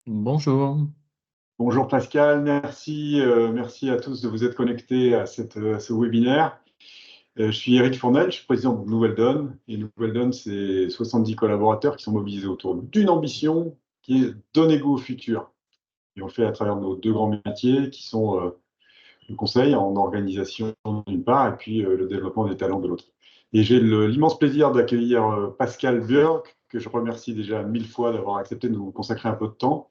Bonjour. Bonjour Pascal, merci à tous de vous être connectés à ce webinaire. Je suis Eric Fournel, je suis président de Nouvelle Donne. Et Nouvelle Donne, c'est 70 collaborateurs qui sont mobilisés autour d'une ambition qui est donner goût au futur. Et on le fait à travers nos deux grands métiers qui sont le conseil en organisation d'une part et puis le développement des talents de l'autre. Et j'ai l'immense plaisir d'accueillir Pascal Björk, que je remercie déjà 1000 fois d'avoir accepté de nous consacrer un peu de temps,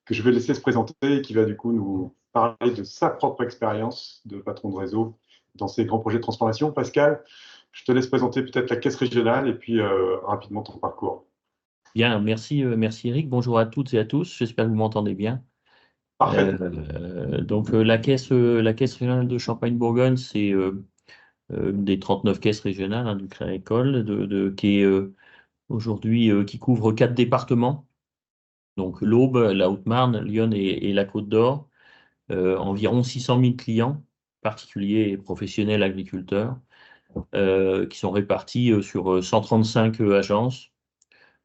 que je vais laisser se présenter et qui va du coup nous parler de sa propre expérience de patron de réseau dans ses grands projets de transformation. Pascal, je te laisse présenter peut-être la caisse régionale et puis rapidement ton parcours. Bien, merci Eric. Bonjour à toutes et à tous. J'espère que vous m'entendez bien. Parfait. La caisse régionale de Champagne-Bourgogne, c'est une des 39 caisses régionales du Crédit Agricole qui est aujourd'hui qui couvre 4 départements. Donc l'Aube, la Haute-Marne, Lyon et la Côte d'Or. Environ 600 000 clients, particuliers et professionnels agriculteurs, qui sont répartis sur 135 agences.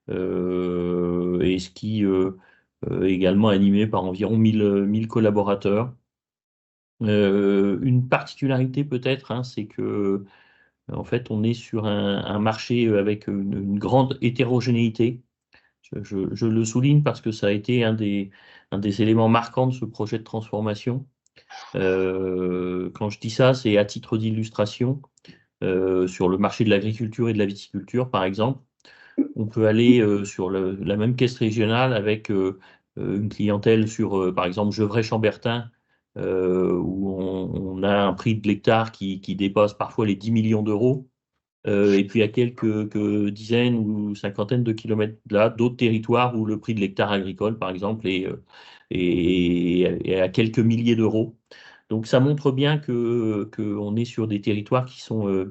Et ce qui est également animé par environ 1000 collaborateurs. Une particularité peut-être, c'est que en fait, on est sur un marché avec une grande hétérogénéité. Je le souligne parce que ça a été un des éléments marquants de ce projet de transformation. Quand je dis ça, c'est à titre d'illustration. Sur le marché de l'agriculture et de la viticulture, par exemple, on peut aller sur la même caisse régionale avec une clientèle sur, par exemple, Gevrey-Chambertin, où on a un prix de l'hectare qui dépasse parfois les 10 millions d'euros. Et puis à quelques dizaines ou cinquantaines de kilomètres de là, d'autres territoires où le prix de l'hectare agricole, par exemple, est à quelques milliers d'euros. Donc ça montre bien qu'on est sur des territoires qui sont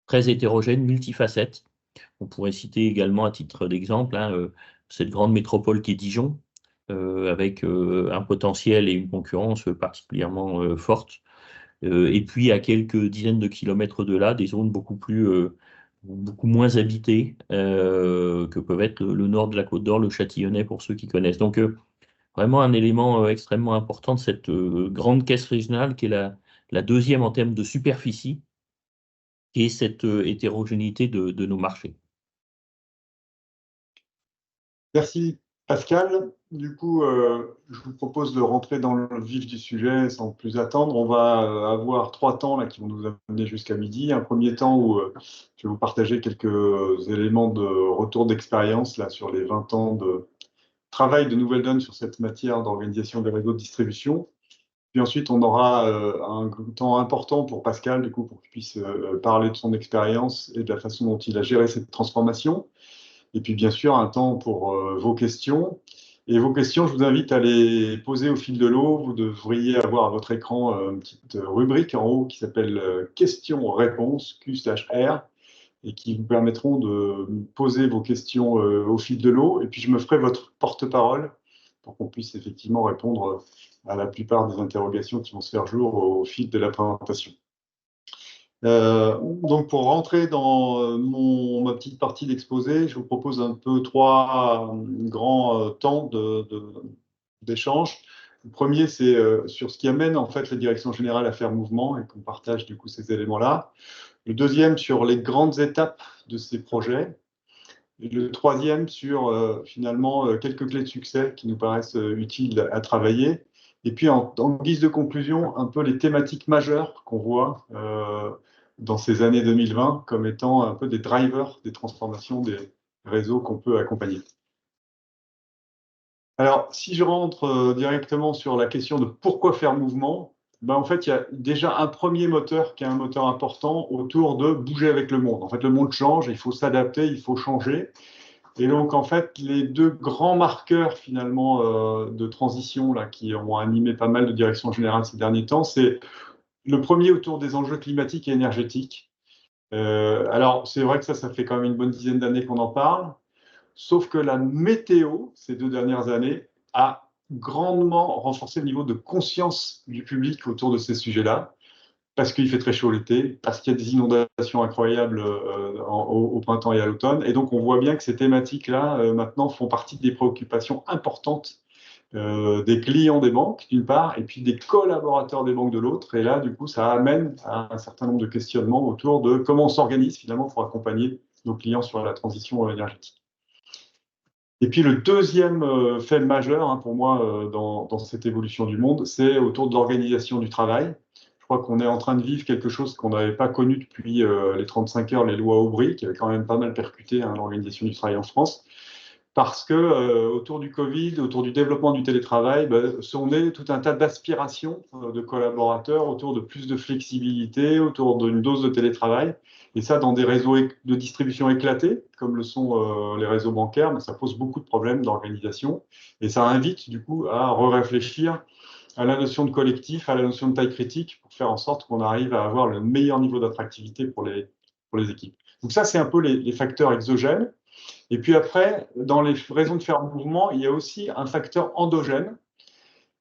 très hétérogènes, multifacettes. On pourrait citer également à titre d'exemple cette grande métropole qui est Dijon, avec un potentiel et une concurrence particulièrement forte. Et puis à quelques dizaines de kilomètres de là, des zones beaucoup moins habitées que peuvent être le nord de la Côte d'Or, le Châtillonnais pour ceux qui connaissent. Donc vraiment un élément extrêmement important de cette grande caisse régionale qui est la deuxième en termes de superficie, qui est cette hétérogénéité de nos marchés. Merci Pascal. Du coup, je vous propose de rentrer dans le vif du sujet sans plus attendre. On va avoir 3 temps là, qui vont nous amener jusqu'à midi. Un premier temps où je vais vous partager quelques éléments de retour d'expérience là, sur les 20 ans de travail de Nouvelle Donne sur cette matière d'organisation des réseaux de distribution. Puis ensuite, on aura un temps important pour Pascal, du coup, pour qu'il puisse parler de son expérience et de la façon dont il a géré cette transformation. Et puis, bien sûr, un temps pour vos questions. Et vos questions, je vous invite à les poser au fil de l'eau. Vous devriez avoir à votre écran une petite rubrique en haut qui s'appelle questions-réponses, Q/R, et qui vous permettront de poser vos questions au fil de l'eau. Et puis, je me ferai votre porte-parole pour qu'on puisse effectivement répondre à la plupart des interrogations qui vont se faire jour au fil de la présentation. Donc, pour rentrer dans ma petite partie d'exposé, je vous propose un peu 3 grands temps d'échange. Le premier, c'est sur ce qui amène en fait la direction générale à faire mouvement et qu'on partage du coup ces éléments-là. Le deuxième, sur les grandes étapes de ces projets. Et le troisième, sur finalement quelques clés de succès qui nous paraissent utiles à travailler. Et puis, en guise de conclusion, un peu les thématiques majeures qu'on voit dans ces années 2020 comme étant un peu des drivers des transformations des réseaux qu'on peut accompagner. Alors, si je rentre directement sur la question de pourquoi faire mouvement, ben en fait, il y a déjà un premier moteur qui est un moteur important autour de bouger avec le monde. En fait, le monde change, il faut s'adapter, il faut changer. Et donc, en fait, les deux grands marqueurs, finalement, de transition là, qui ont animé pas mal de directions générales ces derniers temps, c'est le premier autour des enjeux climatiques et énergétiques. Alors, c'est vrai que ça fait quand même une bonne dizaine d'années qu'on en parle, sauf que la météo, ces 2 dernières années, a grandement renforcé le niveau de conscience du public autour de ces sujets-là, parce qu'il fait très chaud l'été, parce qu'il y a des inondations incroyables au printemps et à l'automne. Et donc, on voit bien que ces thématiques-là, maintenant, font partie des préoccupations importantes des clients des banques, d'une part, et puis des collaborateurs des banques de l'autre. Et là, du coup, ça amène à un certain nombre de questionnements autour de comment on s'organise finalement pour accompagner nos clients sur la transition énergétique. Et puis le deuxième fait majeur pour moi dans cette évolution du monde, c'est autour de l'organisation du travail. Je crois qu'on est en train de vivre quelque chose qu'on n'avait pas connu depuis les 35 heures, les lois Aubry, qui avaient quand même pas mal percuté l'organisation du travail en France. Parce que autour du Covid, autour du développement du télétravail, on est tout un tas d'aspirations de collaborateurs autour de plus de flexibilité, autour d'une dose de télétravail. Et ça, dans des réseaux de distribution éclatés, comme le sont les réseaux bancaires, mais ça pose beaucoup de problèmes d'organisation. Et ça invite du coup à réfléchir à la notion de collectif, à la notion de taille critique, pour faire en sorte qu'on arrive à avoir le meilleur niveau d'attractivité pour les équipes. Donc ça, c'est un peu les facteurs exogènes. Et puis après, dans les raisons de faire mouvement, il y a aussi un facteur endogène.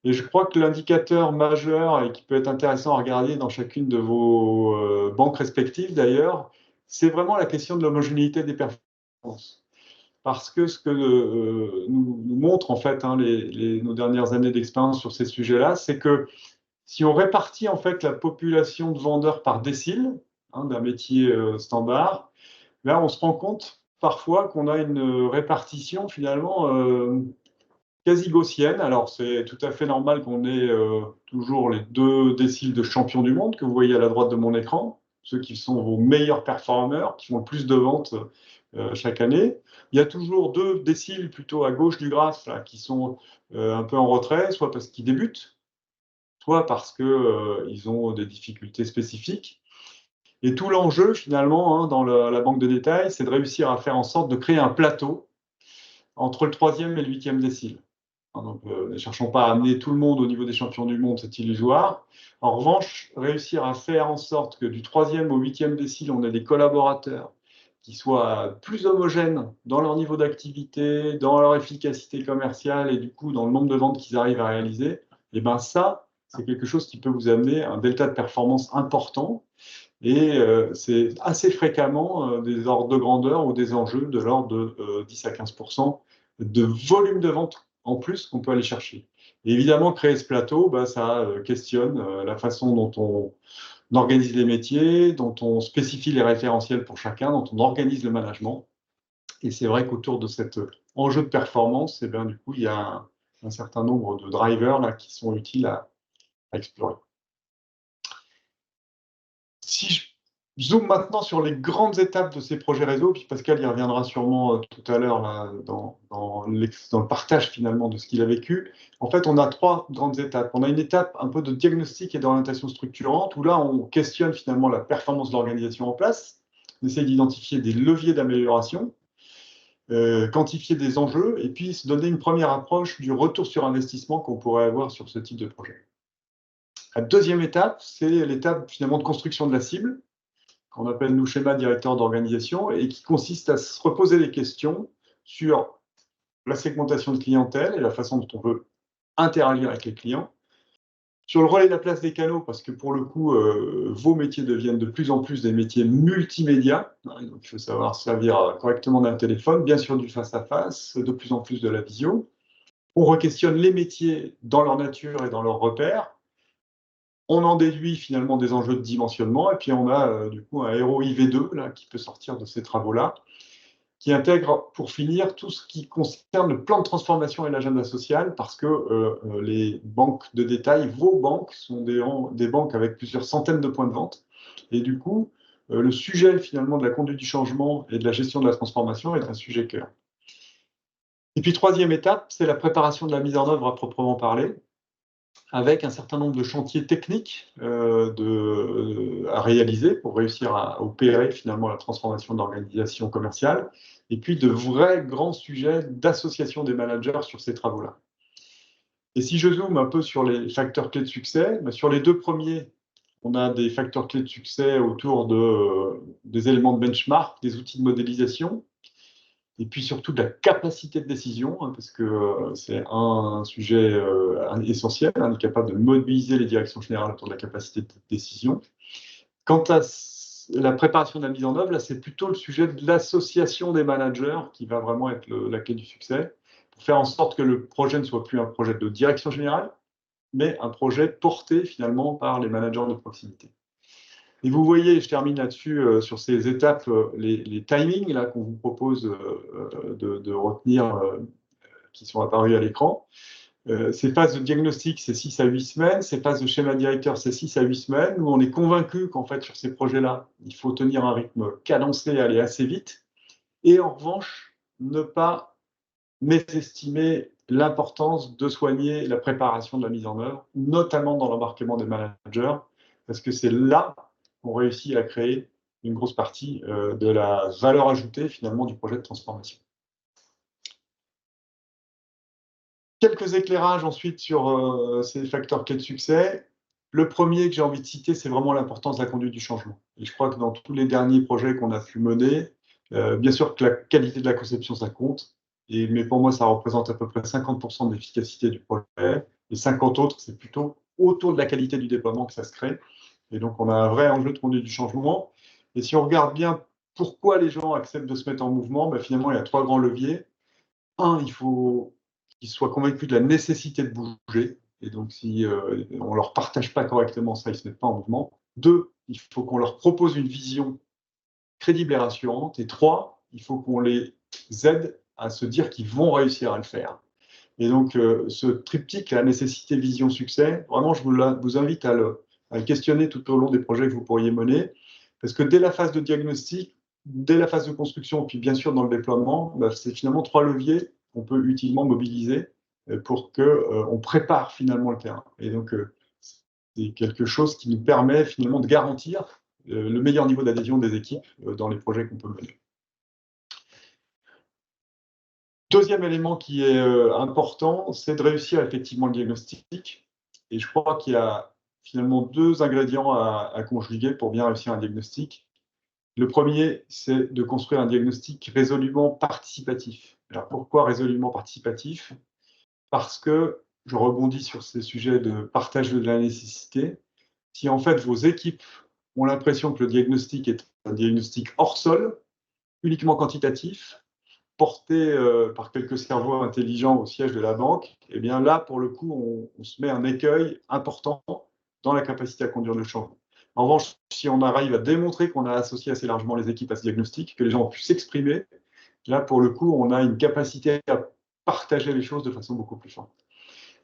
Et je crois que l'indicateur majeur et qui peut être intéressant à regarder dans chacune de vos banques respectives d'ailleurs, c'est vraiment la question de l'homogénéité des performances. Parce que ce que nous montrent en fait nos dernières années d'expérience sur ces sujets-là, c'est que si on répartit en fait la population de vendeurs par décile, d'un métier standard, là on se rend compte parfois qu'on a une répartition finalement quasi gaussienne. Alors c'est tout à fait normal qu'on ait toujours les 2 déciles de champions du monde que vous voyez à la droite de mon écran, ceux qui sont vos meilleurs performeurs, qui font le plus de ventes chaque année. Il y a toujours 2 déciles plutôt à gauche du graphe là, qui sont un peu en retrait, soit parce qu'ils débutent, soit parce qu'ils ont des difficultés spécifiques. Et tout l'enjeu, finalement, dans la banque de détail, c'est de réussir à faire en sorte de créer un plateau entre le 3e et le 8e décile. Donc, ne cherchons pas à amener tout le monde au niveau des champions du monde, c'est illusoire. En revanche, réussir à faire en sorte que du 3e au 8e décile, on ait des collaborateurs qui soient plus homogènes dans leur niveau d'activité, dans leur efficacité commerciale et du coup dans le nombre de ventes qu'ils arrivent à réaliser, et bien ça, c'est quelque chose qui peut vous amener un delta de performance important. Et c'est assez fréquemment des ordres de grandeur ou des enjeux de l'ordre de 10 à 15% de volume de vente en plus qu'on peut aller chercher. Et évidemment, créer ce plateau, ça questionne la façon dont on organise les métiers, dont on spécifie les référentiels pour chacun, dont on organise le management. Et c'est vrai qu'autour de cet enjeu de performance, du coup, il y a un certain nombre de drivers là, qui sont utiles à explorer. Si je zoome maintenant sur les grandes étapes de ces projets réseau, puis Pascal y reviendra sûrement tout à l'heure dans le partage finalement de ce qu'il a vécu. En fait, on a 3 grandes étapes. On a une étape un peu de diagnostic et d'orientation structurante, où là, on questionne finalement la performance de l'organisation en place, on essaie d'identifier des leviers d'amélioration, quantifier des enjeux, et puis se donner une première approche du retour sur investissement qu'on pourrait avoir sur ce type de projet. La deuxième étape, c'est l'étape finalement de construction de la cible, qu'on appelle nous schéma directeur d'organisation, et qui consiste à se reposer des questions sur la segmentation de clientèle et la façon dont on veut interagir avec les clients, sur le rôle et la place des canaux, parce que pour le coup, vos métiers deviennent de plus en plus des métiers multimédia, donc il faut savoir servir correctement d'un téléphone, bien sûr du face-à-face, de plus en plus de la visio. On re-questionne les métiers dans leur nature et dans leurs repères. On en déduit finalement des enjeux de dimensionnement, et puis on a du coup un ROIV2 là, qui peut sortir de ces travaux-là, qui intègre pour finir tout ce qui concerne le plan de transformation et l'agenda social, parce que les banques de détail, vos banques, sont des banques avec plusieurs centaines de points de vente, et du coup, le sujet finalement de la conduite du changement et de la gestion de la transformation est un sujet cœur. Et puis troisième étape, c'est la préparation de la mise en œuvre à proprement parler, avec un certain nombre de chantiers techniques à réaliser pour réussir à opérer finalement la transformation de l'organisation commerciale, et puis de vrais grands sujets d'association des managers sur ces travaux-là. Et si je zoome un peu sur les facteurs clés de succès, sur les 2 premiers, on a des facteurs clés de succès autour des éléments de benchmark, des outils de modélisation, et puis surtout de la capacité de décision, parce que c'est un sujet essentiel, on est capable de mobiliser les directions générales autour de la capacité de décision. Quant à la préparation de la mise en œuvre, là, c'est plutôt le sujet de l'association des managers qui va vraiment être la clé du succès. pour faire en sorte que le projet ne soit plus un projet de direction générale, mais un projet porté finalement par les managers de proximité. Et vous voyez, je termine là-dessus, sur ces étapes, les timings là qu'on vous propose de retenir, qui sont apparus à l'écran. Ces phases de diagnostic, c'est 6 à 8 semaines. Ces phases de schéma directeur, c'est 6 à 8 semaines, où on est convaincu qu'en fait, sur ces projets-là, il faut tenir un rythme cadencé, aller assez vite. Et en revanche, ne pas mésestimer l'importance de soigner la préparation de la mise en œuvre, notamment dans l'embarquement des managers, parce que c'est là qu'on réussit à créer une grosse partie de la valeur ajoutée finalement du projet de transformation. Quelques éclairages ensuite sur ces facteurs clés de succès. Le premier que j'ai envie de citer, c'est vraiment l'importance de la conduite du changement. Et je crois que dans tous les derniers projets qu'on a pu mener, bien sûr que la qualité de la conception, ça compte, mais pour moi, ça représente à peu près 50% de l'efficacité du projet, et 50 autres, c'est plutôt autour de la qualité du déploiement que ça se crée. Et donc, on a un vrai enjeu de conduite du changement. Et si on regarde bien pourquoi les gens acceptent de se mettre en mouvement, ben, finalement, il y a 3 grands leviers. Un, il faut qu'ils soient convaincus de la nécessité de bouger. Et donc, si on ne leur partage pas correctement ça, ils ne se mettent pas en mouvement. 2, il faut qu'on leur propose une vision crédible et rassurante. Et 3, il faut qu'on les aide à se dire qu'ils vont réussir à le faire. Et donc, ce triptyque, la nécessité, vision, succès, vraiment, je vous invite à le questionner tout au long des projets que vous pourriez mener. Parce que dès la phase de diagnostic, dès la phase de construction, puis bien sûr dans le déploiement, bah, c'est finalement 3 leviers qu'on peut utilement mobiliser pour qu'on prépare finalement le terrain. Et donc, c'est quelque chose qui nous permet finalement de garantir le meilleur niveau d'adhésion des équipes dans les projets qu'on peut mener. Deuxième élément qui est important, c'est de réussir effectivement le diagnostic. Et je crois qu'il y a finalement 2 ingrédients à conjuguer pour bien réussir un diagnostic. Le premier, c'est de construire un diagnostic résolument participatif. Alors pourquoi résolument participatif? Parce que, je rebondis sur ces sujets de partage de la nécessité, si en fait vos équipes ont l'impression que le diagnostic est un diagnostic hors sol, uniquement quantitatif, porté par quelques cerveaux intelligents au siège de la banque, et bien là, pour le coup, on se met un écueil important dans la capacité à conduire le changement. En revanche, si on arrive à démontrer qu'on a associé assez largement les équipes à ce diagnostic, que les gens ont pu s'exprimer, là, pour le coup, on a une capacité à partager les choses de façon beaucoup plus forte.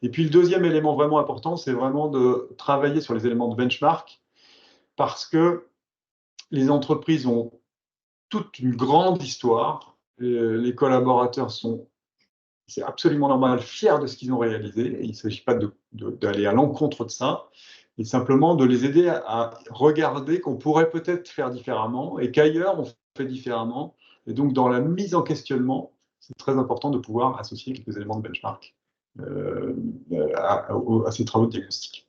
Et puis, le deuxième élément vraiment important, c'est vraiment de travailler sur les éléments de benchmark, parce que les entreprises ont toute une grande histoire. Les collaborateurs sont, c'est absolument normal, fiers de ce qu'ils ont réalisé. Et il ne s'agit pas d'aller à l'encontre de ça, mais simplement de les aider à regarder qu'on pourrait peut-être faire différemment et qu'ailleurs on fait différemment. Et donc, dans la mise en questionnement, c'est très important de pouvoir associer quelques éléments de benchmark à ces travaux de diagnostic.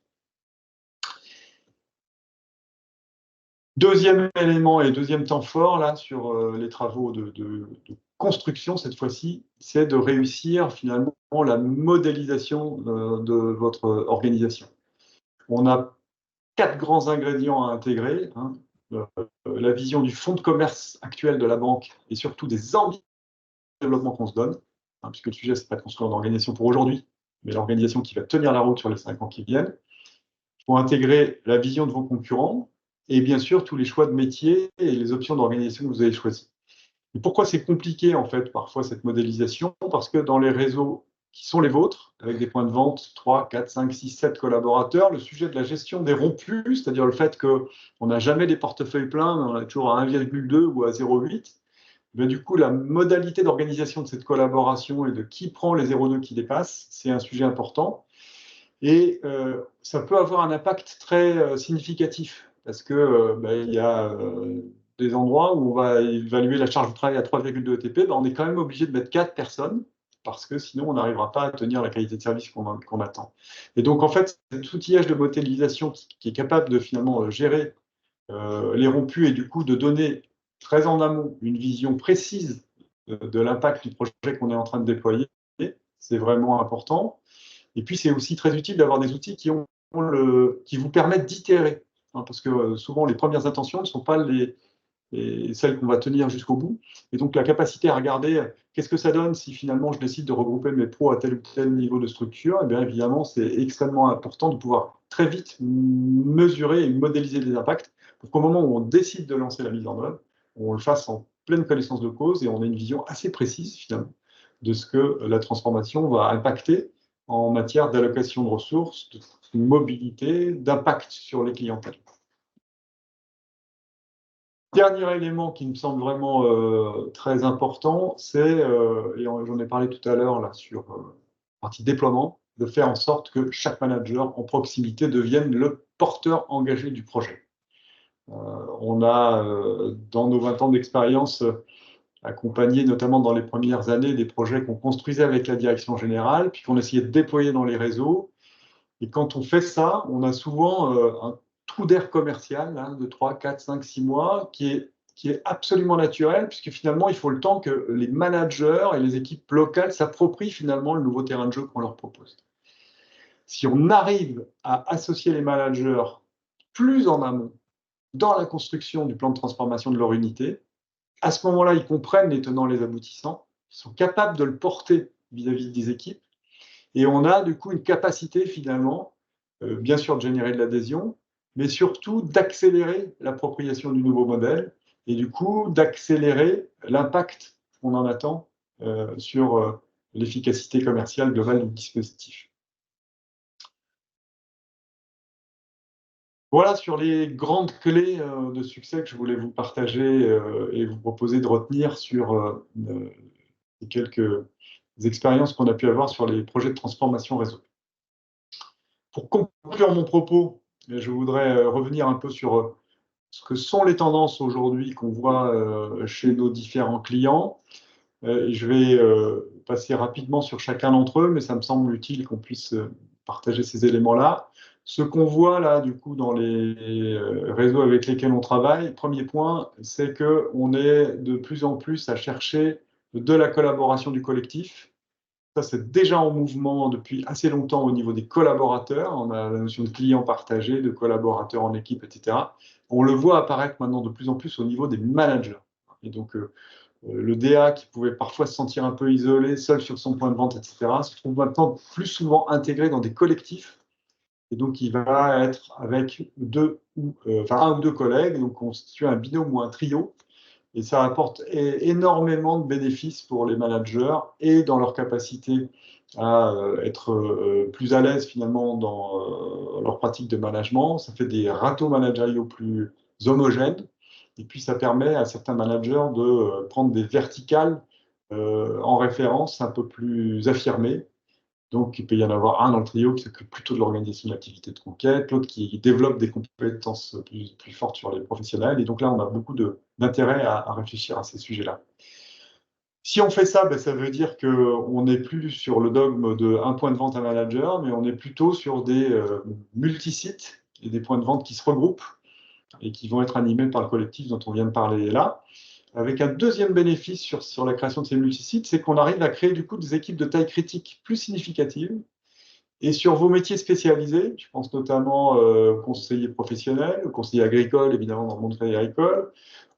Deuxième élément et deuxième temps fort là, sur les travaux de construction, cette fois-ci, c'est de réussir finalement la modélisation de votre organisation. On a 4 grands ingrédients à intégrer. Hein. La vision du fonds de commerce actuel de la banque et surtout des ambitions de développement qu'on se donne, hein, puisque le sujet, ce n'est pas de construire une organisation pour aujourd'hui, mais l'organisation qui va tenir la route sur les 5 ans qui viennent. Il faut intégrer la vision de vos concurrents, et bien sûr tous les choix de métier et les options d'organisation que vous avez choisies. Et pourquoi c'est compliqué en fait parfois cette modélisation? Parce que dans les réseaux qui sont les vôtres, avec des points de vente 3, 4, 5, 6, 7 collaborateurs, le sujet de la gestion des rompus, c'est-à-dire le fait qu'on n'a jamais des portefeuilles pleins, mais on est toujours à 1,2 ou à 0,8, mais du coup la modalité d'organisation de cette collaboration et de qui prend les 0,2 qui dépassent, c'est un sujet important. Et ça peut avoir un impact très significatif, parce que il y a des endroits où on va évaluer la charge de travail à 3,2 ETP, on est quand même obligé de mettre 4 personnes, parce que sinon on n'arrivera pas à tenir la qualité de service qu'on attend. Et donc en fait, cet outillage de modélisation qui est capable de finalement gérer les rompus et du coup de donner très en amont une vision précise de l'impact du projet qu'on est en train de déployer, c'est vraiment important. Et puis, c'est aussi très utile d'avoir des outils qui vous permettent d'itérer. Hein, parce que souvent, les premières intentions ne sont pas et celle qu'on va tenir jusqu'au bout. Et donc la capacité à regarder qu'est-ce que ça donne si finalement je décide de regrouper mes pros à tel ou tel niveau de structure, et bien évidemment c'est extrêmement important de pouvoir très vite mesurer et modéliser les impacts pour qu'au moment où on décide de lancer la mise en œuvre, on le fasse en pleine connaissance de cause et on ait une vision assez précise finalement de ce que la transformation va impacter en matière d'allocation de ressources, de mobilité, d'impact sur les clientèles. Dernier élément qui me semble vraiment très important, c'est, et j'en ai parlé tout à l'heure là sur la partie déploiement, de faire en sorte que chaque manager en proximité devienne le porteur engagé du projet. On a, dans nos 20 ans d'expérience, accompagné notamment dans les premières années des projets qu'on construisait avec la direction générale, puis qu'on essayait de déployer dans les réseaux. Et quand on fait ça, on a souvent un trou d'air commercial hein, de 3, 4, 5, 6 mois qui est absolument naturel, puisque finalement, il faut le temps que les managers et les équipes locales s'approprient finalement le nouveau terrain de jeu qu'on leur propose. Si on arrive à associer les managers plus en amont dans la construction du plan de transformation de leur unité, à ce moment-là, ils comprennent les tenants et les aboutissants, ils sont capables de le porter vis-à-vis des équipes, et on a du coup une capacité finalement, bien sûr, de générer de l'adhésion, mais surtout d'accélérer l'appropriation du nouveau modèle et du coup d'accélérer l'impact qu'on en attend sur l'efficacité commerciale globale du dispositif. Voilà sur les grandes clés de succès que je voulais vous partager et vous proposer de retenir sur les quelques expériences qu'on a pu avoir sur les projets de transformation réseau. Pour conclure mon propos, je voudrais revenir un peu sur ce que sont les tendances aujourd'hui qu'on voit chez nos différents clients. Je vais passer rapidement sur chacun d'entre eux, mais ça me semble utile qu'on puisse partager ces éléments-là. Ce qu'on voit là, du coup, dans les réseaux avec lesquels on travaille, premier point, c'est qu'on est de plus en plus à chercher de la collaboration du collectif. Ça, c'est déjà en mouvement depuis assez longtemps au niveau des collaborateurs. On a la notion de client partagé, de collaborateurs en équipe, etc. On le voit apparaître maintenant de plus en plus au niveau des managers. Et donc, le DA qui pouvait parfois se sentir un peu isolé, seul sur son point de vente, etc., se trouve maintenant plus souvent intégré dans des collectifs. Et donc, il va être avec un ou deux collègues, donc constituer un binôme ou un trio. Et ça apporte énormément de bénéfices pour les managers et dans leur capacité à être plus à l'aise finalement dans leur pratique de management. Ça fait des râteaux managériaux plus homogènes. Et puis, ça permet à certains managers de prendre des verticales en référence un peu plus affirmées. Donc, il peut y en avoir un dans le trio qui s'occupe plutôt de l'organisation de l'activité de conquête, l'autre qui développe des compétences plus fortes sur les professionnels. Et donc là, on a beaucoup d'intérêt à réfléchir à ces sujets-là. Si on fait ça, ben, ça veut dire qu'on n'est plus sur le dogme d'un point de vente à manager, mais on est plutôt sur des multisites et des points de vente qui se regroupent et qui vont être animés par le collectif dont on vient de parler là. Avec un deuxième bénéfice sur la création de ces multisites, c'est qu'on arrive à créer du coup des équipes de taille critique plus significatives. Et sur vos métiers spécialisés, je pense notamment aux conseillers professionnels, aux conseillers agricoles, évidemment dans le monde agricole,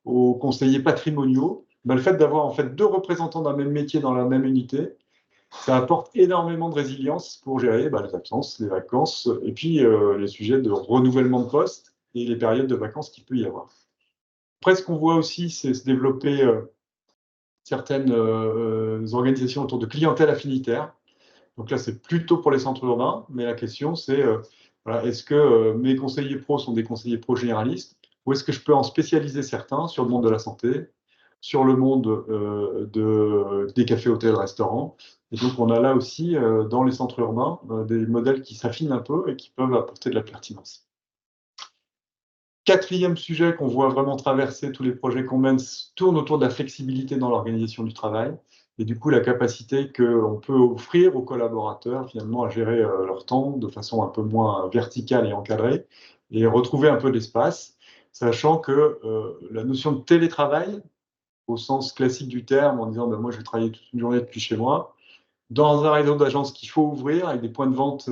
aux conseillers patrimoniaux, ben, le fait d'avoir en fait deux représentants d'un même métier dans la même unité, ça apporte énormément de résilience pour gérer les absences, les vacances, et puis les sujets de renouvellement de poste et les périodes de vacances qu'il peut y avoir. Après, ce qu'on voit aussi, c'est se développer certaines organisations autour de clientèle affinitaire. Donc là, c'est plutôt pour les centres urbains, mais la question, c'est voilà, est-ce que mes conseillers pros sont des conseillers pro généralistes ou est-ce que je peux en spécialiser certains sur le monde de la santé, sur le monde des cafés, hôtels, restaurants. Et donc, on a là aussi, dans les centres urbains, des modèles qui s'affinent un peu et qui peuvent apporter de la pertinence. Quatrième sujet qu'on voit vraiment traverser tous les projets qu'on mène tourne autour de la flexibilité dans l'organisation du travail et du coup la capacité qu'on peut offrir aux collaborateurs finalement à gérer leur temps de façon un peu moins verticale et encadrée et retrouver un peu d'espace, sachant que la notion de télétravail, au sens classique du terme, en disant ben, moi je vais travailler toute une journée depuis chez moi, dans un réseau d'agences qu'il faut ouvrir, avec des points de vente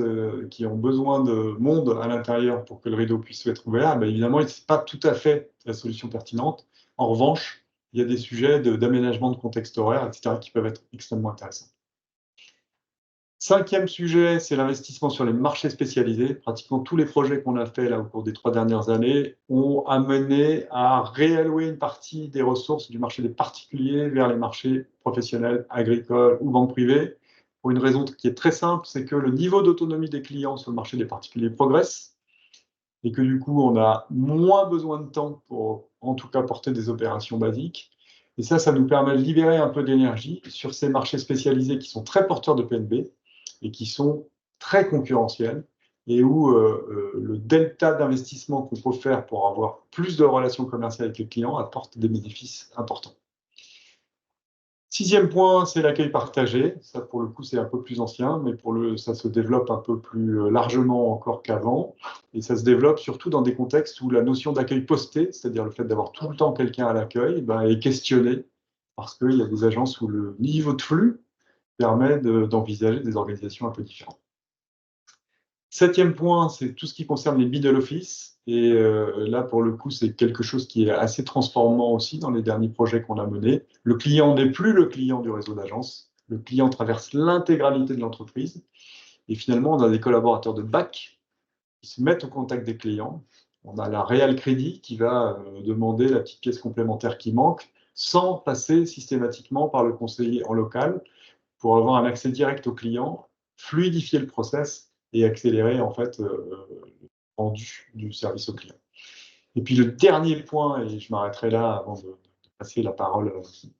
qui ont besoin de monde à l'intérieur pour que le rideau puisse être ouvert, ben évidemment, ce n'est pas tout à fait la solution pertinente. En revanche, il y a des sujets d'aménagement de contexte horaire, etc., qui peuvent être extrêmement intéressants. Cinquième sujet, c'est l'investissement sur les marchés spécialisés. Pratiquement tous les projets qu'on a faits là, au cours des 3 dernières années ont amené à réallouer une partie des ressources du marché des particuliers vers les marchés professionnels, agricoles ou banques privées, pour une raison qui est très simple, c'est que le niveau d'autonomie des clients sur le marché des particuliers progresse et que du coup, on a moins besoin de temps pour, en tout cas, porter des opérations basiques. Et ça nous permet de libérer un peu d'énergie sur ces marchés spécialisés qui sont très porteurs de PNB et qui sont très concurrentiels et où le delta d'investissement qu'on peut faire pour avoir plus de relations commerciales avec les clients apporte des bénéfices importants. Sixième point, c'est l'accueil partagé. Ça, pour le coup, c'est un peu plus ancien, mais ça se développe un peu plus largement encore qu'avant. Et ça se développe surtout dans des contextes où la notion d'accueil posté, c'est-à-dire le fait d'avoir tout le temps quelqu'un à l'accueil, est questionnée parce qu'il y a des agences où le niveau de flux permet d'envisager des organisations un peu différentes. Septième point, c'est tout ce qui concerne les middle office. Et là, pour le coup, c'est quelque chose qui est assez transformant aussi dans les derniers projets qu'on a menés. Le client n'est plus le client du réseau d'agences. Le client traverse l'intégralité de l'entreprise. Et finalement, on a des collaborateurs de back qui se mettent au contact des clients. On a la Real Crédit qui va demander la petite pièce complémentaire qui manque sans passer systématiquement par le conseiller en local pour avoir un accès direct au client, fluidifier le process et accélérer en fait le rendu du service au client. Et puis le dernier point, et je m'arrêterai là avant de passer la parole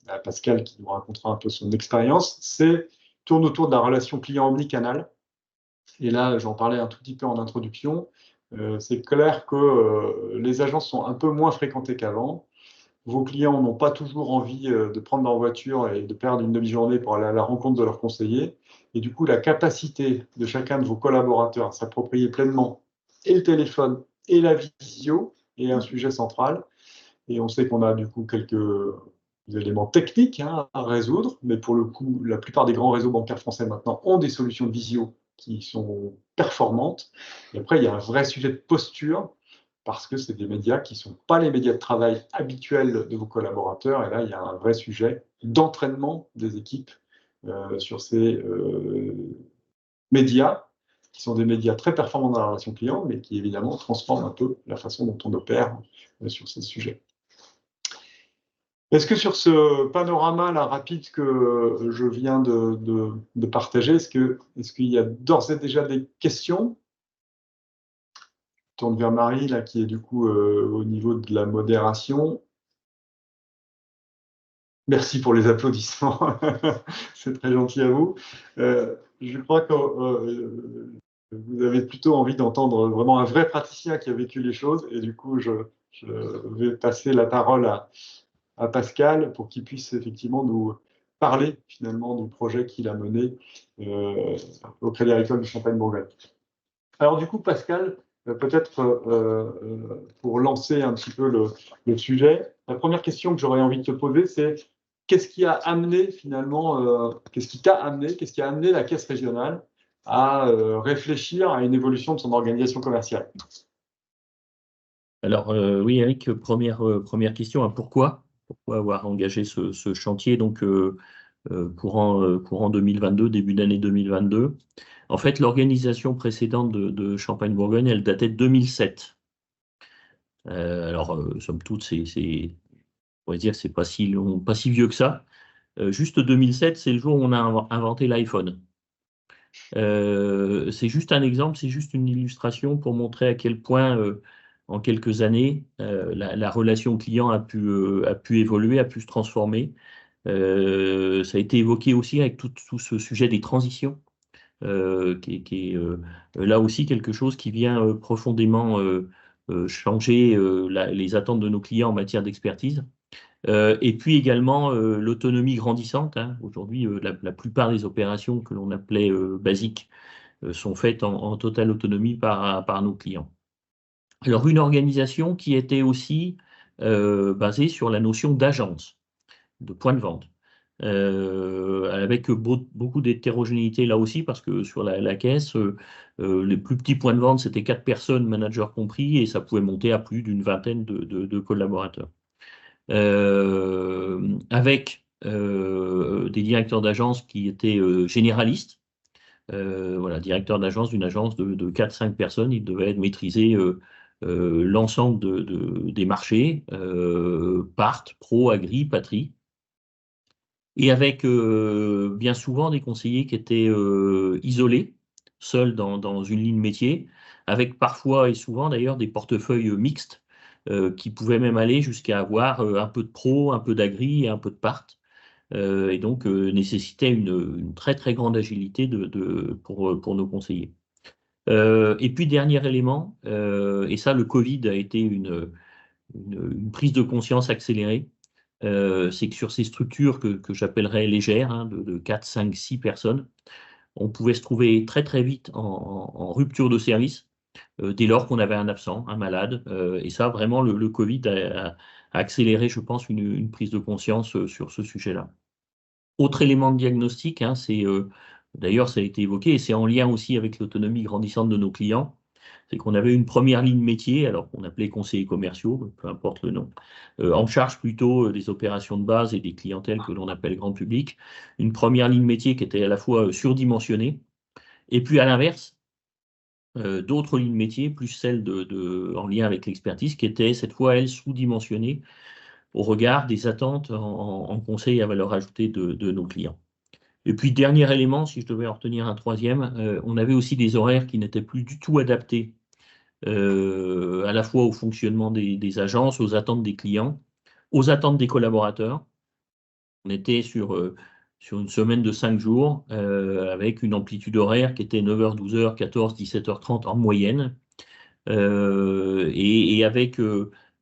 à Pascal qui nous racontera un peu son expérience, tourne autour de la relation client omnicanal. Et là, j'en parlais un tout petit peu en introduction. C'est clair que les agences sont un peu moins fréquentées qu'avant. Vos clients n'ont pas toujours envie de prendre leur voiture et de perdre une demi-journée pour aller à la rencontre de leur conseiller. Et du coup, la capacité de chacun de vos collaborateurs à s'approprier pleinement et le téléphone et la visio est un sujet central. Et on sait qu'on a du coup quelques éléments techniques à résoudre, mais pour le coup, la plupart des grands réseaux bancaires français maintenant ont des solutions de visio qui sont performantes. Et après, il y a un vrai sujet de posture parce que c'est des médias qui ne sont pas les médias de travail habituels de vos collaborateurs. Et là, il y a un vrai sujet d'entraînement des équipes sur ces médias, qui sont des médias très performants dans la relation client, mais qui évidemment transforment un peu la façon dont on opère sur ces sujets. Est-ce que sur ce panorama là, rapide que je viens de partager, est-ce qu'il y a d'ores et déjà des questions? Je tourne vers Marie, là, qui est du coup au niveau de la modération. Merci pour les applaudissements. C'est très gentil à vous. Je crois que vous avez plutôt envie d'entendre vraiment un vrai praticien qui a vécu les choses. Et du coup, je vais passer la parole à Pascal pour qu'il puisse effectivement nous parler finalement du projet qu'il a mené au Crédit Agricole de Champagne-Bourgogne. Alors du coup, Pascal, peut-être pour lancer un petit peu le sujet, la première question que j'aurais envie de te poser, c'est qu'est-ce qui a amené finalement, qu'est-ce qui t'a amené, qu'est-ce qui a amené la Caisse régionale à réfléchir à une évolution de son organisation commerciale? Alors oui, Eric, première question, pourquoi avoir engagé ce chantier donc courant 2022, début d'année 2022. En fait, l'organisation précédente de Champagne-Bourgogne, elle datait de 2007. Alors, somme toute, on pourrait dire que c'est pas si vieux que ça. Juste 2007, c'est le jour où on a inventé l'iPhone. C'est juste un exemple, c'est juste une illustration pour montrer à quel point, en quelques années, la relation client a pu évoluer, a pu se transformer. Ça a été évoqué aussi avec tout ce sujet des transitions, qui est là aussi quelque chose qui vient profondément changer les attentes de nos clients en matière d'expertise. Et puis également l'autonomie grandissante, hein. Aujourd'hui, la plupart des opérations que l'on appelait basiques sont faites en totale autonomie par nos clients. Alors une organisation qui était aussi basée sur la notion d'agence, de point de vente, avec beaucoup d'hétérogénéité là aussi, parce que sur la caisse, les plus petits points de vente, c'était 4 personnes, managers compris, et ça pouvait monter à plus d'une vingtaine de collaborateurs. avec des directeurs d'agence qui étaient généralistes. Voilà, directeur d'agence d'une agence de 4-5 personnes, il devait maîtriser l'ensemble des marchés, part, pro, agri, patrie, et avec bien souvent des conseillers qui étaient isolés, seuls dans une ligne métier, avec parfois et souvent d'ailleurs des portefeuilles mixtes qui pouvaient même aller jusqu'à avoir un peu de pro, un peu d'agri et un peu de part. Et donc nécessitait une très très grande agilité pour nos conseillers. Et puis dernier élément, et ça le Covid a été une prise de conscience accélérée, c'est que sur ces structures que j'appellerais légères, hein, de 4, 5, 6 personnes, on pouvait se trouver très très vite en rupture de service dès lors qu'on avait un absent, un malade. Et ça, vraiment, le Covid a accéléré, je pense, une prise de conscience sur ce sujet-là. Autre élément de diagnostic, hein, c'est d'ailleurs ça a été évoqué, et c'est en lien aussi avec l'autonomie grandissante de nos clients, c'est qu'on avait une première ligne métier, alors qu'on appelait conseillers commerciaux, peu importe le nom, en charge plutôt des opérations de base et des clientèles que l'on appelle grand public, une première ligne métier qui était à la fois surdimensionnée, et puis à l'inverse, d'autres lignes métiers, plus celles en lien avec l'expertise, qui étaient cette fois, elles, sous-dimensionnées au regard des attentes en conseil à valeur ajoutée de nos clients. Et puis, dernier élément, si je devais en retenir un troisième, on avait aussi des horaires qui n'étaient plus du tout adaptés à la fois au fonctionnement des agences, aux attentes des clients, aux attentes des collaborateurs. On était sur une semaine de 5 jours avec une amplitude horaire qui était 9h, 12h, 14, 17h30 en moyenne. Et avec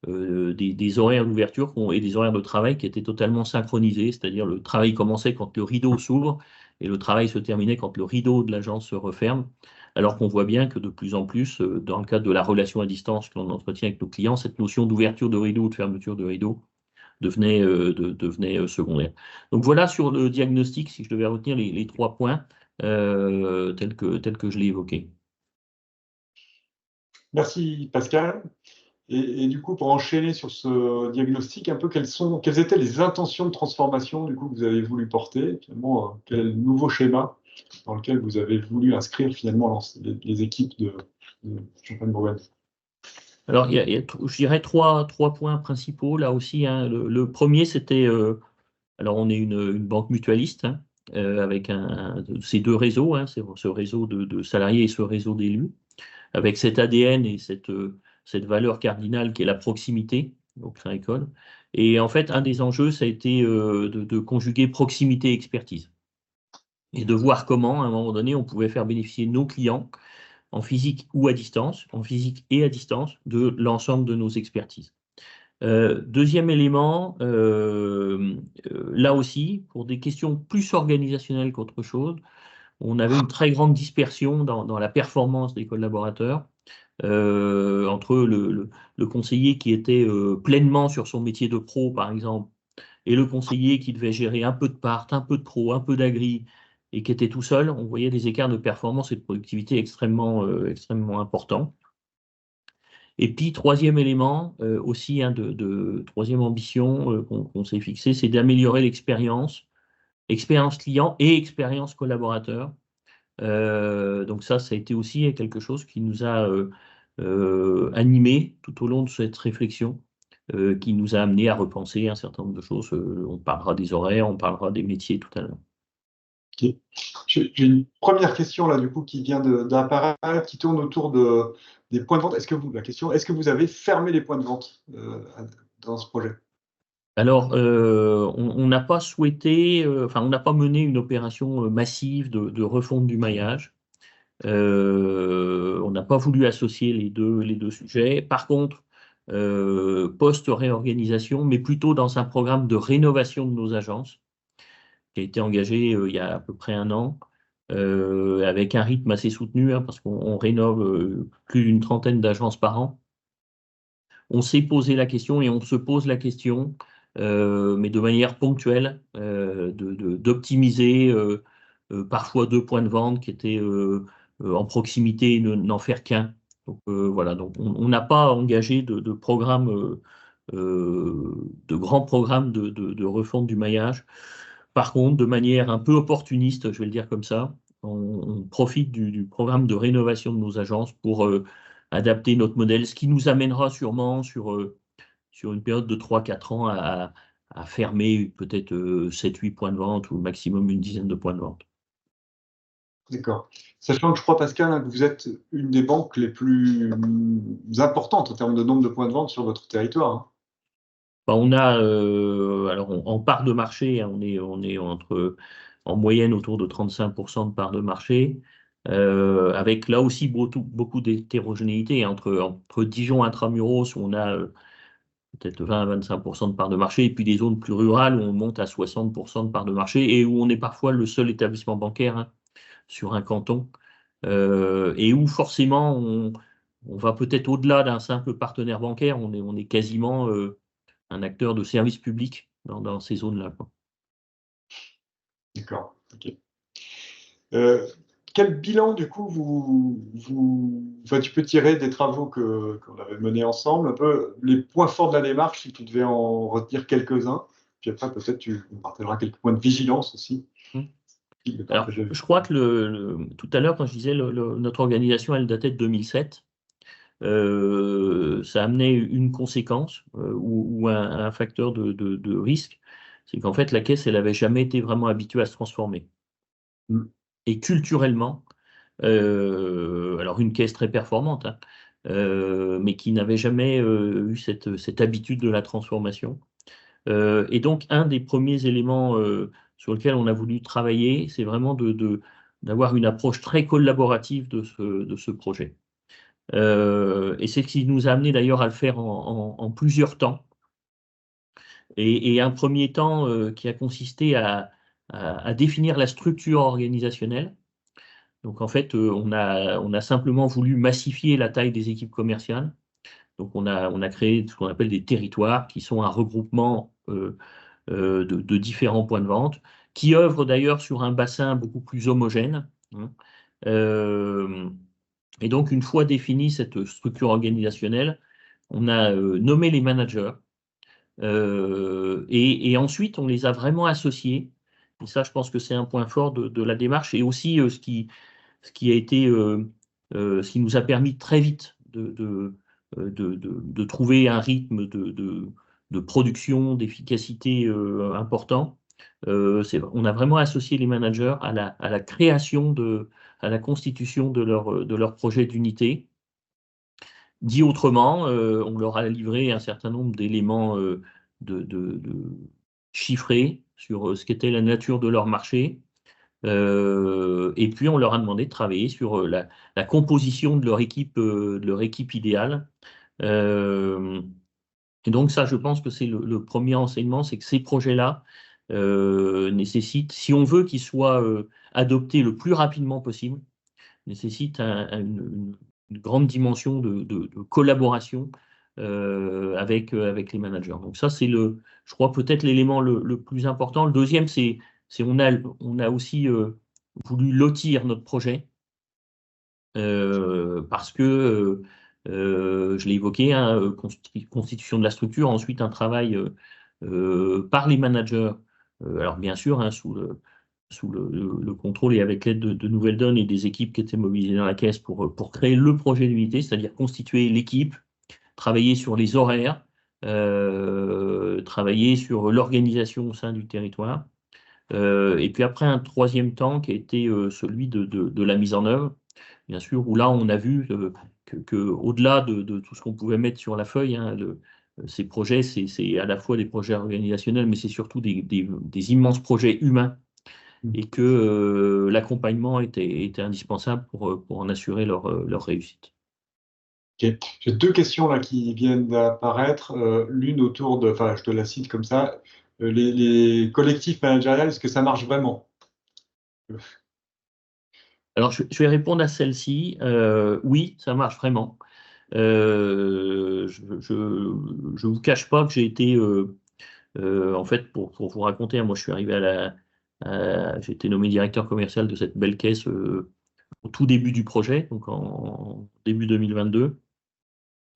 des horaires d'ouverture et des horaires de travail qui étaient totalement synchronisés, c'est-à-dire le travail commençait quand le rideau s'ouvre et le travail se terminait quand le rideau de l'agence se referme, alors qu'on voit bien que de plus en plus, dans le cadre de la relation à distance que l'on entretient avec nos clients, cette notion d'ouverture de rideau ou de fermeture de rideau devenait secondaire. Donc voilà sur le diagnostic, si je devais retenir les 3 points tels que je l'ai évoqué. Merci Pascal. Et du coup, pour enchaîner sur ce diagnostic, un peu quelles étaient les intentions de transformation du coup, que vous avez voulu porter, finalement, quel est le nouveau schéma dans lequel vous avez voulu inscrire finalement les équipes de Champagne-Bourgogne? Alors, je dirais trois points principaux là aussi, hein. Le premier, c'était, alors on est une banque mutualiste, hein, avec ces deux réseaux, hein, ce réseau de salariés et ce réseau d'élus, avec cet ADN et cette valeur cardinale qui est la proximité au Crédit Agricole. Et en fait, un des enjeux, ça a été de conjuguer proximité et expertise. Et de voir comment, à un moment donné, on pouvait faire bénéficier nos clients en physique ou à distance, en physique et à distance, de l'ensemble de nos expertises. Deuxième élément, là aussi, pour des questions plus organisationnelles qu'autre chose, on avait une très grande dispersion dans la performance des collaborateurs entre le conseiller qui était pleinement sur son métier de pro, par exemple, et le conseiller qui devait gérer un peu de part, un peu de pro, un peu d'agri, et qui était tout seul. On voyait des écarts de performance et de productivité extrêmement importants. Et puis, troisième élément, aussi, hein, troisième ambition qu'on s'est fixée, c'est d'améliorer l'expérience client et expérience collaborateur. Donc ça a été aussi quelque chose qui nous a animés tout au long de cette réflexion, qui nous a amené à repenser un certain nombre de choses. On parlera des horaires, on parlera des métiers tout à l'heure. Okay. J'ai une première question là du coup qui vient d'apparaître, qui tourne autour des points de vente. Est-ce que vous avez fermé les points de vente dans ce projet? Alors, on n'a pas souhaité, enfin, on n'a pas mené une opération massive de refonte du maillage. On n'a pas voulu associer les deux sujets. Par contre, post-réorganisation, mais plutôt dans un programme de rénovation de nos agences, qui a été engagé il y a à peu près un an, avec un rythme assez soutenu, hein, parce qu'on rénove plus d'une trentaine d'agences par an. On s'est posé la question et on se pose la question, mais de manière ponctuelle, d'optimiser parfois 2 points de vente qui étaient en proximité et n'en faire qu'un. Donc voilà, donc on n'a pas engagé de programme de grands programmes de refonte du maillage. Par contre, de manière un peu opportuniste, je vais le dire comme ça, on profite du programme de rénovation de nos agences pour adapter notre modèle, ce qui nous amènera sûrement sur une période de 3 4 ans à fermer peut-être 7 8 points de vente ou au maximum une dizaine de points de vente. D'accord. Sachant que je crois, Pascal, hein, que vous êtes une des banques les plus importantes en termes de nombre de points de vente sur votre territoire. Hein. Bah, on a, alors en part de marché, hein, on est en moyenne autour de 35% de part de marché, avec là aussi beaucoup d'hétérogénéité entre Dijon intramuros, où on a peut-être 20 à 25% de part de marché, et puis des zones plus rurales où on monte à 60% de part de marché, et où on est parfois le seul établissement bancaire, hein, sur un canton, et où forcément on va peut-être au-delà d'un simple partenaire bancaire, on est quasiment un acteur de service public dans ces zones-là, quoi. D'accord. Ok. Euh, Quel bilan, du coup, enfin, tu peux tirer des travaux qu'on avait menés ensemble, un peu les points forts de la démarche, si tu devais en retenir quelques-uns. Puis après, peut-être tu nous partageras quelques points de vigilance aussi. Hmm. De Alors, partager. je crois que tout à l'heure, quand je disais notre organisation, elle datait de 2007, ça amenait une conséquence ou un facteur de risque, c'est qu'en fait, la caisse, elle n'avait jamais été vraiment habituée à se transformer. Mm. Et culturellement, alors une caisse très performante, hein, mais qui n'avait jamais eu cette habitude de la transformation. Et donc, un des premiers éléments sur lequel on a voulu travailler, c'est vraiment d'avoir une approche très collaborative de ce projet. Et c'est ce qui nous a amené d'ailleurs à le faire en plusieurs temps. Et un premier temps qui a consisté à définir la structure organisationnelle. Donc en fait, on a simplement voulu massifier la taille des équipes commerciales. Donc on a créé ce qu'on appelle des territoires, qui sont un regroupement de différents points de vente, qui œuvrent d'ailleurs sur un bassin beaucoup plus homogène, hein. Euh, et donc, une fois définie cette structure organisationnelle, on a nommé les managers et ensuite on les a vraiment associés. Et ça, je pense que c'est un point fort de la démarche et aussi ce qui a été, ce qui nous a permis très vite de trouver un rythme de production, d'efficacité important. On a vraiment associé les managers à la création à la constitution de leur projet d'unité. Dit autrement, on leur a livré un certain nombre d'éléments de chiffrés sur ce qu'était la nature de leur marché. Et puis, on leur a demandé de travailler sur la composition de leur équipe idéale. Euh, et donc, ça, je pense que c'est le premier enseignement, c'est que ces projets-là nécessitent, si on veut qu'ils soient adoptés le plus rapidement possible, nécessitent une grande dimension de collaboration avec les managers. Donc ça, c'est je crois, peut-être l'élément le plus important. Le deuxième, c'est on a aussi voulu lotir notre projet parce que, je l'ai évoqué, hein, constitution de la structure, ensuite un travail par les managers, alors bien sûr, hein, sous le contrôle et avec l'aide de Nouvelle Donne et des équipes qui étaient mobilisées dans la caisse pour créer le projet d'unité, c'est-à-dire constituer l'équipe, travailler sur les horaires, travailler sur l'organisation au sein du territoire. Et puis après, un troisième temps qui a été celui de la mise en œuvre, bien sûr, où là, on a vu au-delà de tout ce qu'on pouvait mettre sur la feuille, hein, ces projets, c'est à la fois des projets organisationnels, mais c'est surtout des immenses projets humains et que l'accompagnement était indispensable pour en assurer leur réussite. Ok. J'ai deux questions là qui viennent d'apparaître. L'une autour de, enfin, je te la cite comme ça, les collectifs managériels, est-ce que ça marche vraiment? Alors, je vais répondre à celle-ci. Oui, ça marche vraiment. Je vous cache pas que j'ai été, en fait, pour vous raconter, hein, moi je suis arrivé j'ai été nommé directeur commercial de cette belle caisse au tout début du projet, donc en début 2022.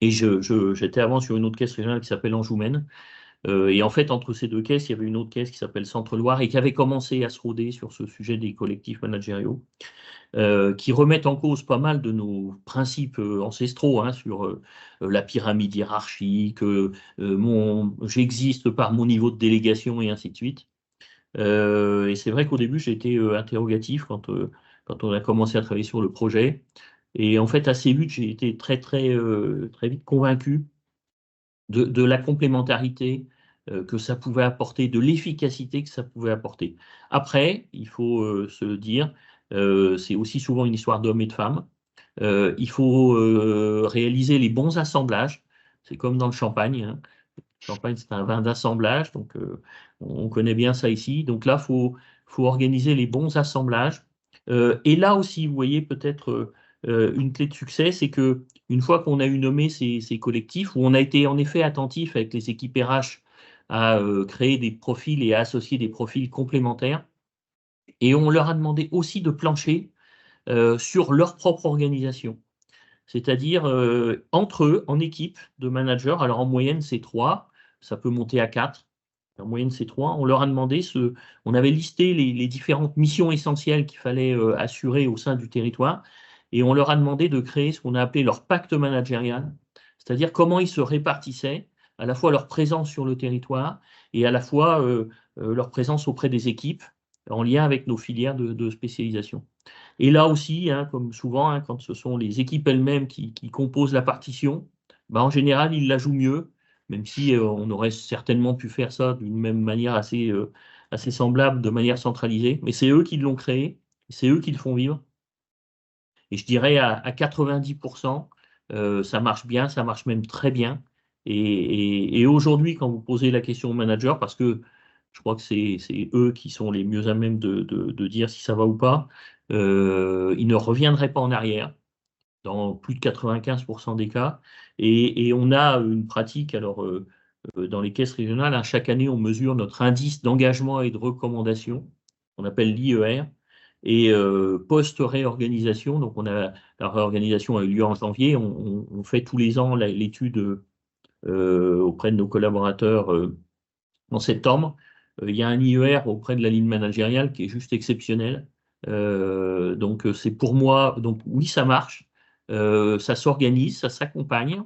Et j'étais avant sur une autre caisse régionale qui s'appelle Anjou Maine. Et en fait, entre ces deux caisses, il y avait une autre caisse qui s'appelle Centre-Loire et qui avait commencé à se rôder sur ce sujet des collectifs managériaux, qui remettent en cause pas mal de nos principes ancestraux, hein, sur la pyramide hiérarchique, j'existe par mon niveau de délégation et ainsi de suite. Et c'est vrai qu'au début, j'ai été interrogatif quand on a commencé à travailler sur le projet. Et en fait, assez vite, j'ai été très vite convaincu de la complémentarité que ça pouvait apporter, de l'efficacité que ça pouvait apporter. Après, il faut se le dire, c'est aussi souvent une histoire d'hommes et de femmes. Il faut réaliser les bons assemblages. C'est comme dans le champagne, hein. Le champagne, c'est un vin d'assemblage, donc on connaît bien ça ici. Donc là, faut organiser les bons assemblages. Et là aussi, vous voyez peut-être une clé de succès, c'est que une fois qu'on a eu nommé ces collectifs, où on a été en effet attentif avec les équipes RH à créer des profils et à associer des profils complémentaires, et on leur a demandé aussi de plancher sur leur propre organisation. C'est-à-dire entre eux, en équipe de managers, alors en moyenne c'est 3, ça peut monter à 4, en moyenne c'est 3, on leur a demandé, on avait listé les différentes missions essentielles qu'il fallait assurer au sein du territoire, et on leur a demandé de créer ce qu'on a appelé leur pacte managérial, c'est-à-dire comment ils se répartissaient, à la fois leur présence sur le territoire, et à la fois leur présence auprès des équipes, en lien avec nos filières de spécialisation. Et là aussi, hein, comme souvent, hein, quand ce sont les équipes elles-mêmes qui composent la partition, ben, en général, ils la jouent mieux, même si on aurait certainement pu faire ça d'une même manière assez semblable, de manière centralisée. Mais c'est eux qui l'ont créé, c'est eux qui le font vivre. Et je dirais à 90%, ça marche bien, ça marche même très bien. Et aujourd'hui, quand vous posez la question au manager, parce que je crois que c'est eux qui sont les mieux à même de dire si ça va ou pas, ils ne reviendraient pas en arrière dans plus de 95% des cas. Et on a une pratique, alors dans les caisses régionales, hein, chaque année, on mesure notre indice d'engagement et de recommandation, on appelle l'IER. Et post-réorganisation, donc la réorganisation a eu lieu en janvier, on fait tous les ans l'étude auprès de nos collaborateurs en septembre. Il y a un IER auprès de la ligne managériale qui est juste exceptionnel. Donc c'est pour moi, donc oui, ça marche, ça s'organise, ça s'accompagne.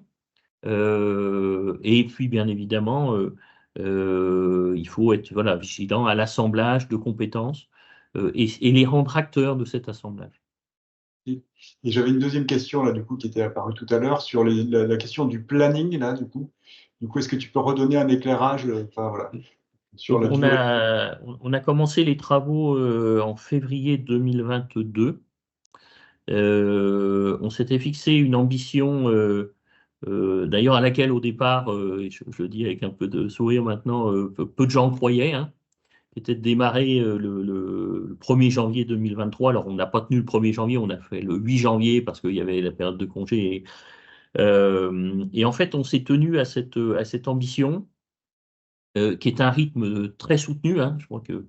Et puis, bien évidemment, il faut être voilà, vigilant à l'assemblage de compétences et les rendre acteurs de cet assemblage. Et j'avais une deuxième question là, du coup, qui était apparue tout à l'heure sur la question du planning là, du coup. Est-ce que tu peux redonner un éclairage, enfin, voilà, sur Donc, la durée? on a commencé les travaux en février 2022. On s'était fixé une ambition, d'ailleurs à laquelle au départ, et je le dis avec un peu de sourire maintenant, peu de gens croyaient, hein, qui était de démarrer le 1er janvier 2023. Alors on n'a pas tenu le 1er janvier, on a fait le 8 janvier parce qu'il y avait la période de congé. Et en fait, on s'est tenu à cette ambition, qui est un rythme très soutenu, hein. Je crois que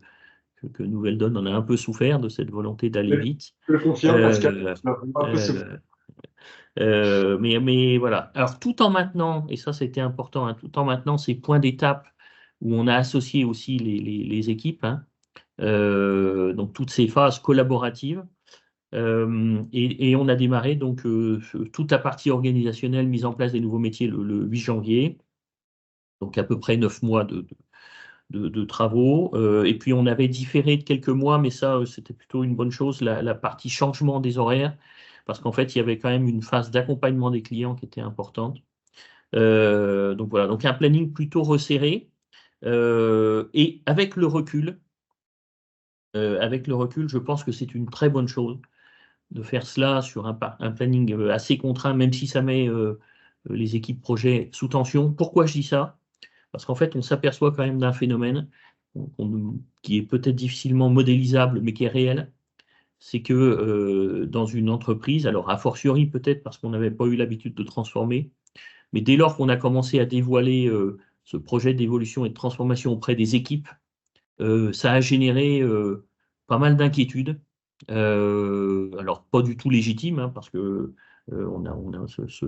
Nouvelle Donne en a un peu souffert de cette volonté d'aller vite. Je le confirme, Pascal. Euh, Un peu euh, mais voilà. Alors, tout en maintenant, et ça c'était important, hein, tout en maintenant ces points d'étape où on a associé aussi les équipes, hein, donc toutes ces phases collaboratives. Et on a démarré donc toute la partie organisationnelle, mise en place des nouveaux métiers le 8 janvier, donc à peu près 9 mois de travaux. Et puis on avait différé de quelques mois, mais ça c'était plutôt une bonne chose, la partie changement des horaires, parce qu'en fait il y avait quand même une phase d'accompagnement des clients qui était importante. Donc voilà, donc un planning plutôt resserré. Et avec le recul, je pense que c'est une très bonne chose de faire cela sur un planning assez contraint, même si ça met les équipes projet sous tension. Pourquoi je dis ça? Parce qu'en fait, on s'aperçoit quand même d'un phénomène qui est peut-être difficilement modélisable, mais qui est réel. C'est que dans une entreprise, alors a fortiori peut-être parce qu'on n'avait pas eu l'habitude de transformer, mais dès lors qu'on a commencé à dévoiler ce projet d'évolution et de transformation auprès des équipes, ça a généré pas mal d'inquiétudes. Alors, pas du tout légitimes, hein, parce que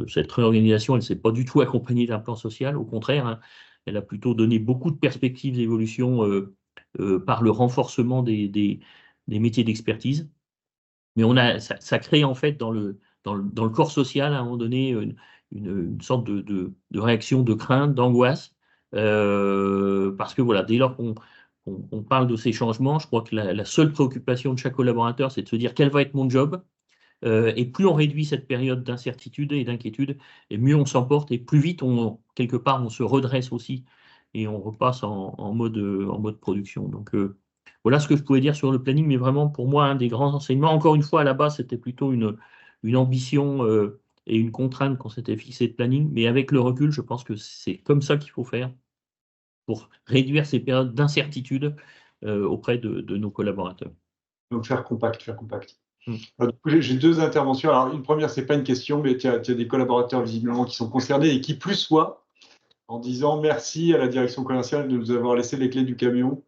cette réorganisation, elle ne s'est pas du tout accompagnée d'un plan social, au contraire, hein, elle a plutôt donné beaucoup de perspectives d'évolution par le renforcement des métiers d'expertise. Mais ça crée en fait dans le corps social à un moment donné une sorte de réaction, de crainte, d'angoisse, parce que voilà, dès lors qu'on parle de ces changements, je crois que la seule préoccupation de chaque collaborateur, c'est de se dire quel va être mon job. Et plus on réduit cette période d'incertitude et d'inquiétude, et mieux on s'en porte, et plus vite, quelque part, on se redresse aussi, et on repasse en mode production. Donc, voilà ce que je pouvais dire sur le planning, mais vraiment, pour moi, un des grands enseignements, encore une fois, à la base, c'était plutôt une ambition et une contrainte qu'on s'était fixé de planning, mais avec le recul, je pense que c'est comme ça qu'il faut faire pour réduire ces périodes d'incertitude auprès de nos collaborateurs. Donc faire compact, faire compact. Mm. Du coup, j'ai deux interventions. Alors, une première, c'est pas une question, mais tu as des collaborateurs visiblement qui sont concernés et qui plus soient en disant merci à la direction commerciale de nous avoir laissé les clés du camion,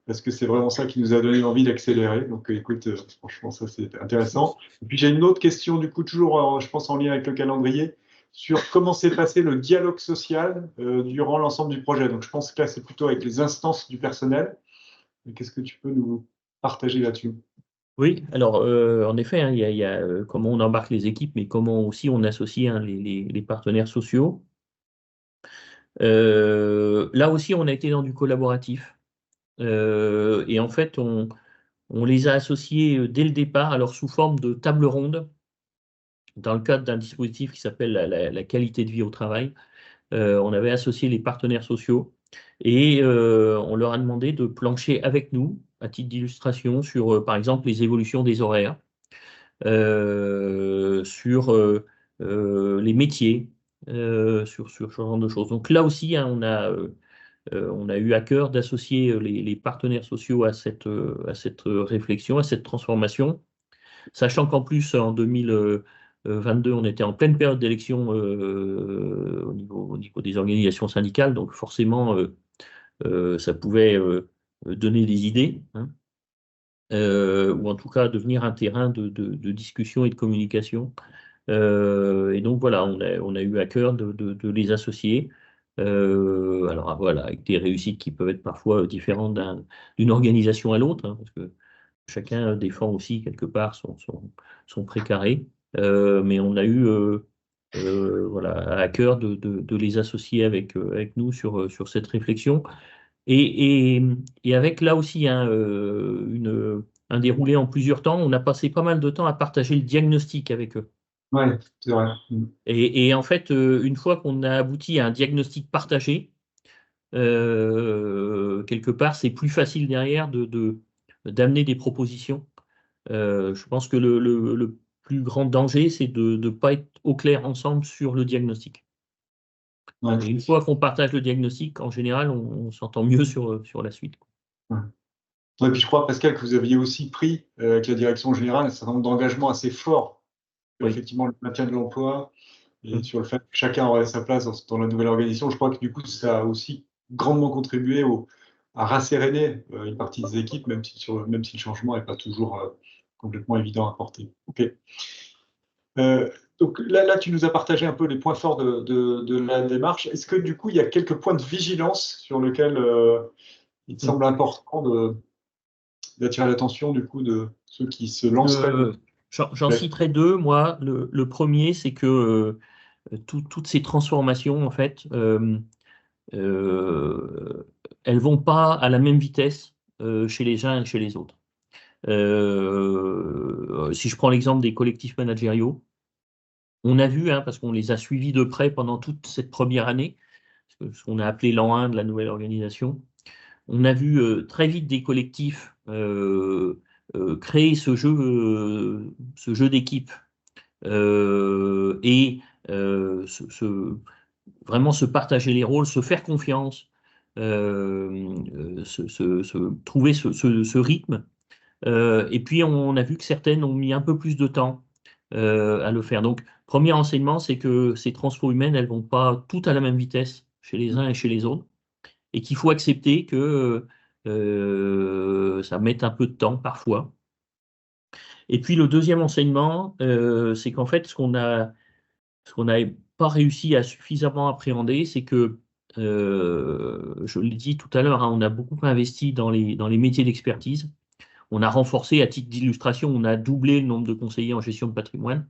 parce que c'est vraiment ça qui nous a donné envie d'accélérer. Donc, écoute, franchement, ça c'est intéressant. Et puis j'ai une autre question, du coup, toujours, je pense, en lien avec le calendrier, sur comment s'est passé le dialogue social durant l'ensemble du projet. Donc, je pense que là, c'est plutôt avec les instances du personnel. Mais qu'est-ce que tu peux nous partager là-dessus? Oui, alors en effet, hein, il y a, comment on embarque les équipes, mais comment aussi on associe hein, les partenaires sociaux. Là aussi, on a été dans du collaboratif. Et en fait, on les a associés dès le départ, alors sous forme de table ronde, dans le cadre d'un dispositif qui s'appelle la qualité de vie au travail. On avait associé les partenaires sociaux et on leur a demandé de plancher avec nous, à titre d'illustration, sur, par exemple, les évolutions des horaires, sur les métiers, sur ce genre de choses. Donc là aussi, hein, on a eu à cœur d'associer les partenaires sociaux à cette réflexion, à cette transformation, sachant qu'en plus, en 2022, on était en pleine période d'élection au niveau des organisations syndicales, donc forcément, ça pouvait donner des idées, hein, ou en tout cas devenir un terrain de discussion et de communication. Et donc voilà, on a eu à cœur de les associer. Alors voilà, avec des réussites qui peuvent être parfois différentes d'une organisation à l'autre, hein, parce que chacun défend aussi quelque part son précaré. Mais on a eu voilà, à cœur de les associer avec nous sur cette réflexion. Et, et- et avec là aussi hein, un déroulé en plusieurs temps, on a passé pas mal de temps à partager le diagnostic avec eux. Ouais, c'est vrai. Et en fait, une fois qu'on a abouti à un diagnostic partagé, quelque part, c'est plus facile derrière d'amener des propositions. Je pense que le plus grand danger, c'est de ne pas être au clair ensemble sur le diagnostic. Ouais. Et une fois qu'on partage le diagnostic, en général, on s'entend mieux sur la suite. Ouais. Ouais, puis je crois, Pascal, que vous aviez aussi pris avec la direction générale un certain nombre d'engagements assez forts sur Oui. effectivement le maintien de l'emploi et Mm. sur le fait que chacun aurait sa place dans la nouvelle organisation. Je crois que du coup, ça a aussi grandement contribué à rasséréner une partie des équipes, même si le changement n'est pas toujours complètement évident à porter. Ok. Euh, donc là, tu nous as partagé un peu les points forts de la démarche. Est-ce que du coup, il y a quelques points de vigilance sur lesquels il te Mm. semble important d'attirer l'attention du coup de ceux qui se lanceraient? J'en citerai deux, moi. Le premier, c'est que toutes ces transformations, en fait, elles vont pas à la même vitesse chez les uns et chez les autres. Si je prends l'exemple des collectifs managériaux, on a vu, hein, parce qu'on les a suivis de près pendant toute cette première année, ce qu'on a appelé l'an 1 de la nouvelle organisation, on a vu très vite des collectifs créer ce jeu d'équipe et vraiment se partager les rôles, se faire confiance, trouver ce rythme. Et puis, on a vu que certaines ont mis un peu plus de temps à le faire. Donc, premier enseignement, c'est que ces transfos humaines, elles ne vont pas toutes à la même vitesse chez les uns et chez les autres, et qu'il faut accepter que ça mette un peu de temps parfois. Et puis, le deuxième enseignement, c'est qu'en fait, ce qu'on a ce qu'on n'avait pas réussi à suffisamment appréhender, c'est que, je l'ai dit tout à l'heure, hein, on a beaucoup investi dans les métiers d'expertise. On a renforcé, à titre d'illustration, on a doublé le nombre de conseillers en gestion de patrimoine.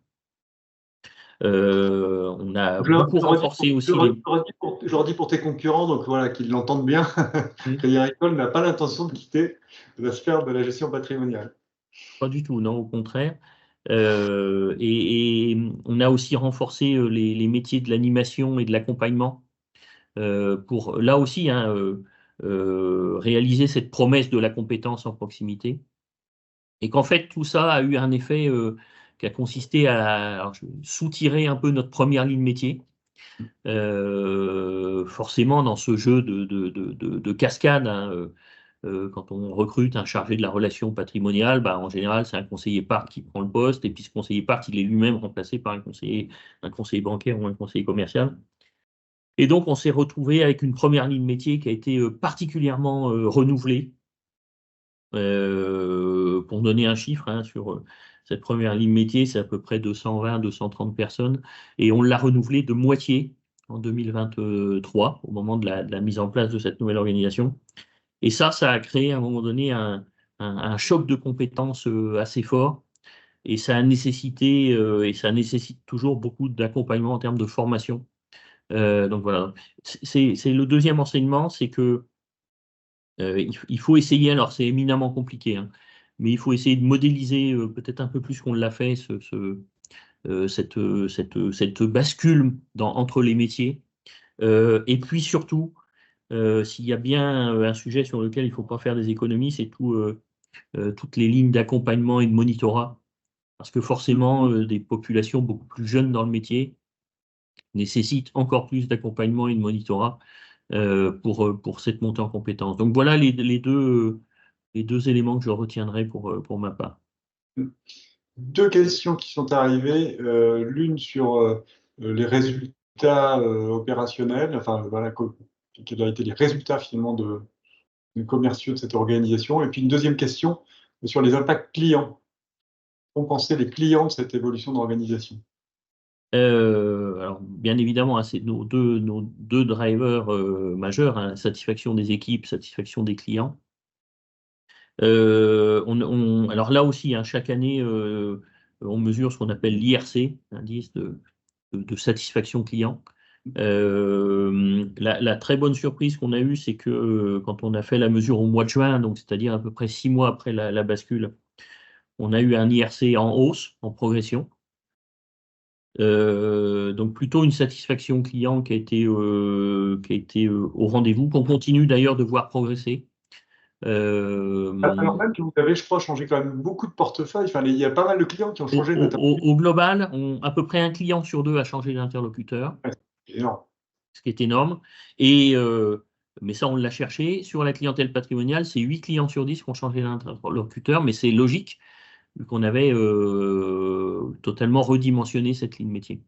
On a beaucoup renforcé aussi les... Je leur dis pour tes concurrents, donc voilà, qu'ils l'entendent bien. Oui, Crédit Agricole n'a pas l'intention de quitter la sphère de la gestion patrimoniale. pas du tout, non, au contraire. Et on a aussi renforcé les métiers de l'animation et de l'accompagnement pour, là aussi, hein, réaliser cette promesse de la compétence en proximité. Et qu'en fait, tout ça a eu un effet qui a consisté à alors, soutirer un peu notre première ligne métier. Forcément, dans ce jeu de cascade, hein, quand on recrute un chargé de la relation patrimoniale, bah, en général, c'est un conseiller part qui prend le poste, et puis ce conseiller part, il est lui-même remplacé par un conseiller bancaire ou un conseiller commercial. Et donc, on s'est retrouvé avec une première ligne métier qui a été particulièrement renouvelée. Pour donner un chiffre, hein, sur cette première ligne métier, c'est à peu près 220, 230 personnes, et on l'a renouvelée de moitié en 2023, au moment de la mise en place de cette nouvelle organisation. Et ça a créé à un moment donné un choc de compétences assez fort, et ça a nécessité, et ça nécessite toujours beaucoup d'accompagnement en termes de formation. Donc voilà, c'est le deuxième enseignement, c'est que il faut essayer, alors c'est éminemment compliqué, hein, mais il faut essayer de modéliser peut-être un peu plus qu'on l'a fait, cette bascule entre les métiers. Et puis surtout, s'il y a bien un sujet sur lequel il ne faut pas faire des économies, c'est toutes les lignes d'accompagnement et de monitorat. Parce que forcément, des populations beaucoup plus jeunes dans le métier nécessitent encore plus d'accompagnement et de monitorat pour cette montée en compétences. Donc voilà les deux éléments que je retiendrai pour ma part. Deux questions qui sont arrivées, l'une sur les résultats opérationnels, enfin voilà, quels ont été les résultats finalement des commerciaux de cette organisation, et puis une deuxième question sur les impacts clients. Qu'ont pensé les clients de cette évolution d'organisation? Alors, bien évidemment, hein, c'est nos deux drivers majeurs, hein, satisfaction des équipes, satisfaction des clients. Alors là aussi, hein, chaque année, on mesure ce qu'on appelle l'IRC, l'indice de satisfaction client. La très bonne surprise qu'on a eue, c'est que quand on a fait la mesure au mois de juin, donc c'est-à-dire à peu près 6 mois après la bascule, on a eu un IRC en hausse, en progression. Donc plutôt une satisfaction client qui a été au rendez-vous, qu'on continue d'ailleurs de voir progresser. Alors même que vous avez, je crois, changé quand même beaucoup de portefeuilles. Enfin, il y a pas mal de clients qui ont changé d'interlocuteur. Au global, à peu près un client sur deux a changé d'interlocuteur, C'est énorme. ce qui est énorme. Et, mais ça, on l'a cherché. Sur la clientèle patrimoniale, c'est 8 clients sur 10 qui ont changé d'interlocuteur, mais c'est logique, vu qu'on avait totalement redimensionné cette ligne métier.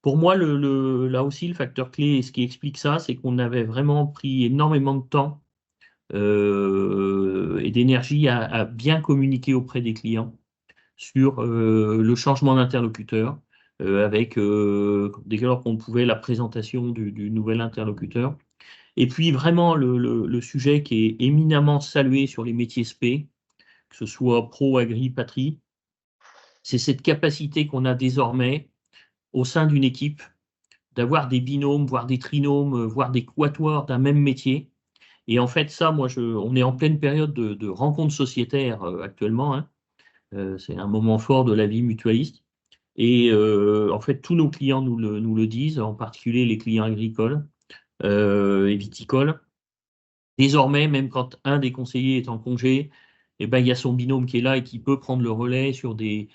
Pour moi, là aussi, le facteur clé, et ce qui explique ça, c'est qu'on avait vraiment pris énormément de temps et d'énergie à bien communiquer auprès des clients sur le changement d'interlocuteur, avec, dès lors qu'on pouvait, la présentation du nouvel interlocuteur. Et puis vraiment, le sujet qui est éminemment salué sur les métiers SP, que ce soit pro, agri, patrie, c'est cette capacité qu'on a désormais au sein d'une équipe d'avoir des binômes, voire des trinômes, voire des quatuors d'un même métier. Et en fait, ça, moi, on est en pleine période de rencontres sociétaires actuellement, hein. C'est un moment fort de la vie mutualiste. Et en fait, tous nos clients nous le disent, en particulier les clients agricoles et viticoles. Désormais, même quand un des conseillers est en congé, eh ben, il y a son binôme qui est là et qui peut prendre le relais sur des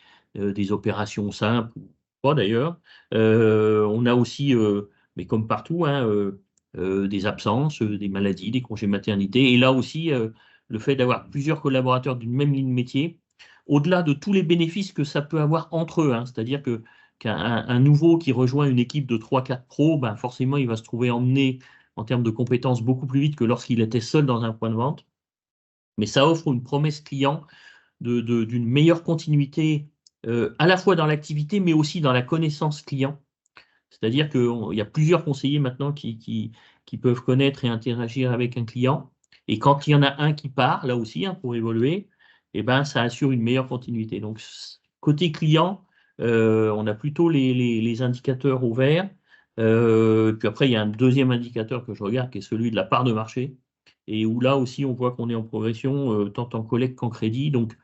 opérations simples, ou pas d'ailleurs. On a aussi, mais comme partout, hein, des absences, des maladies, des congés maternité. Et là aussi, le fait d'avoir plusieurs collaborateurs d'une même ligne métier, au-delà de tous les bénéfices que ça peut avoir entre eux, hein, c'est-à-dire qu'un nouveau qui rejoint une équipe de 3-4 pros, ben forcément, il va se trouver emmené en termes de compétences beaucoup plus vite que lorsqu'il était seul dans un point de vente. Mais ça offre une promesse client d'une meilleure continuité, à la fois dans l'activité, mais aussi dans la connaissance client. C'est-à-dire qu'il y a plusieurs conseillers maintenant qui peuvent connaître et interagir avec un client. Et quand il y en a un qui part, là aussi, hein, pour évoluer, eh ben, ça assure une meilleure continuité. Donc, côté client, on a plutôt les indicateurs au vert. Puis après, il y a un deuxième indicateur que je regarde, qui est celui de la part de marché. Et où là aussi, on voit qu'on est en progression, tant en collecte qu'en crédit. Donc,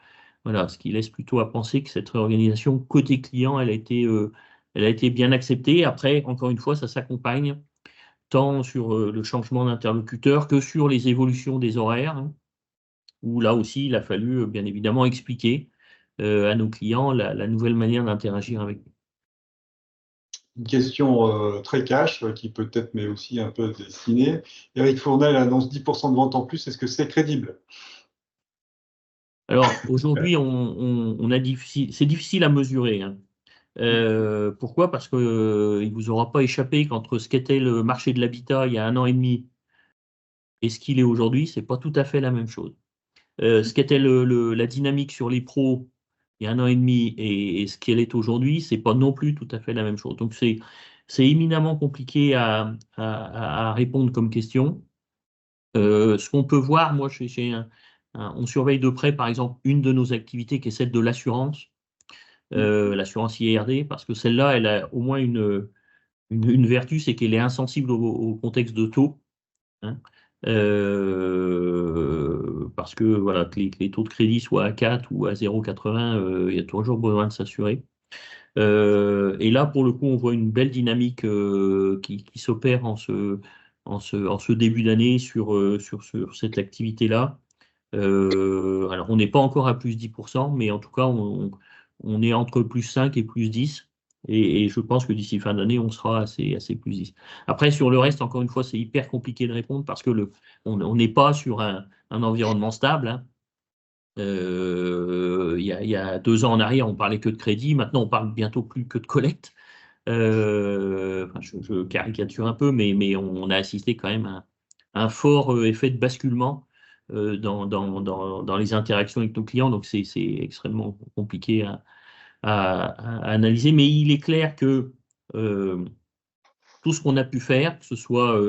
voilà, ce qui laisse plutôt à penser que cette réorganisation côté client, elle a été bien acceptée. Après, encore une fois, ça s'accompagne tant sur le changement d'interlocuteur que sur les évolutions des horaires, hein, où là aussi, il a fallu bien évidemment expliquer à nos clients la nouvelle manière d'interagir avec nous. Une question très cash, qui peut-être mais aussi un peu dessinée. Eric Fournel annonce 10% de ventes en plus. Est-ce que c'est crédible? Alors aujourd'hui, c'est difficile à mesurer, hein. Pourquoi? Parce qu'il ne vous aura pas échappé qu'entre ce qu'était le marché de l'habitat il y a 1 an et demi et ce qu'il est aujourd'hui, c'est pas tout à fait la même chose. Ce qu'était la dynamique sur les pros il y a 1 an et demi et ce qu'elle est aujourd'hui, c'est pas non plus tout à fait la même chose. Donc c'est éminemment compliqué à répondre comme question. Ce qu'on peut voir, moi, on surveille de près, par exemple, une de nos activités qui est celle de l'assurance, l'assurance IRD, parce que celle-là, elle a au moins une vertu, c'est qu'elle est insensible au contexte de taux, hein. Parce que voilà, que les taux de crédit soient à 4 ou à 0,80, il y a toujours besoin de s'assurer. Et là, pour le coup, on voit une belle dynamique qui s'opère en ce début d'année sur cette activité-là. Alors, on n'est pas encore à plus 10%, mais en tout cas, on est entre plus 5 et plus 10. Et je pense que d'ici fin d'année, on sera assez plus 10. Après, sur le reste, encore une fois, c'est hyper compliqué de répondre parce que on n'est pas sur un environnement stable, hein. Il y a 2 ans en arrière, on parlait que de crédit. Maintenant, on parle bientôt plus que de collecte. Enfin, je caricature un peu, mais on a assisté quand même à un fort effet de basculement dans les interactions avec nos clients. Donc, c'est extrêmement compliqué à analyser. Mais il est clair que euh, tout ce qu'on a pu faire, que ce soit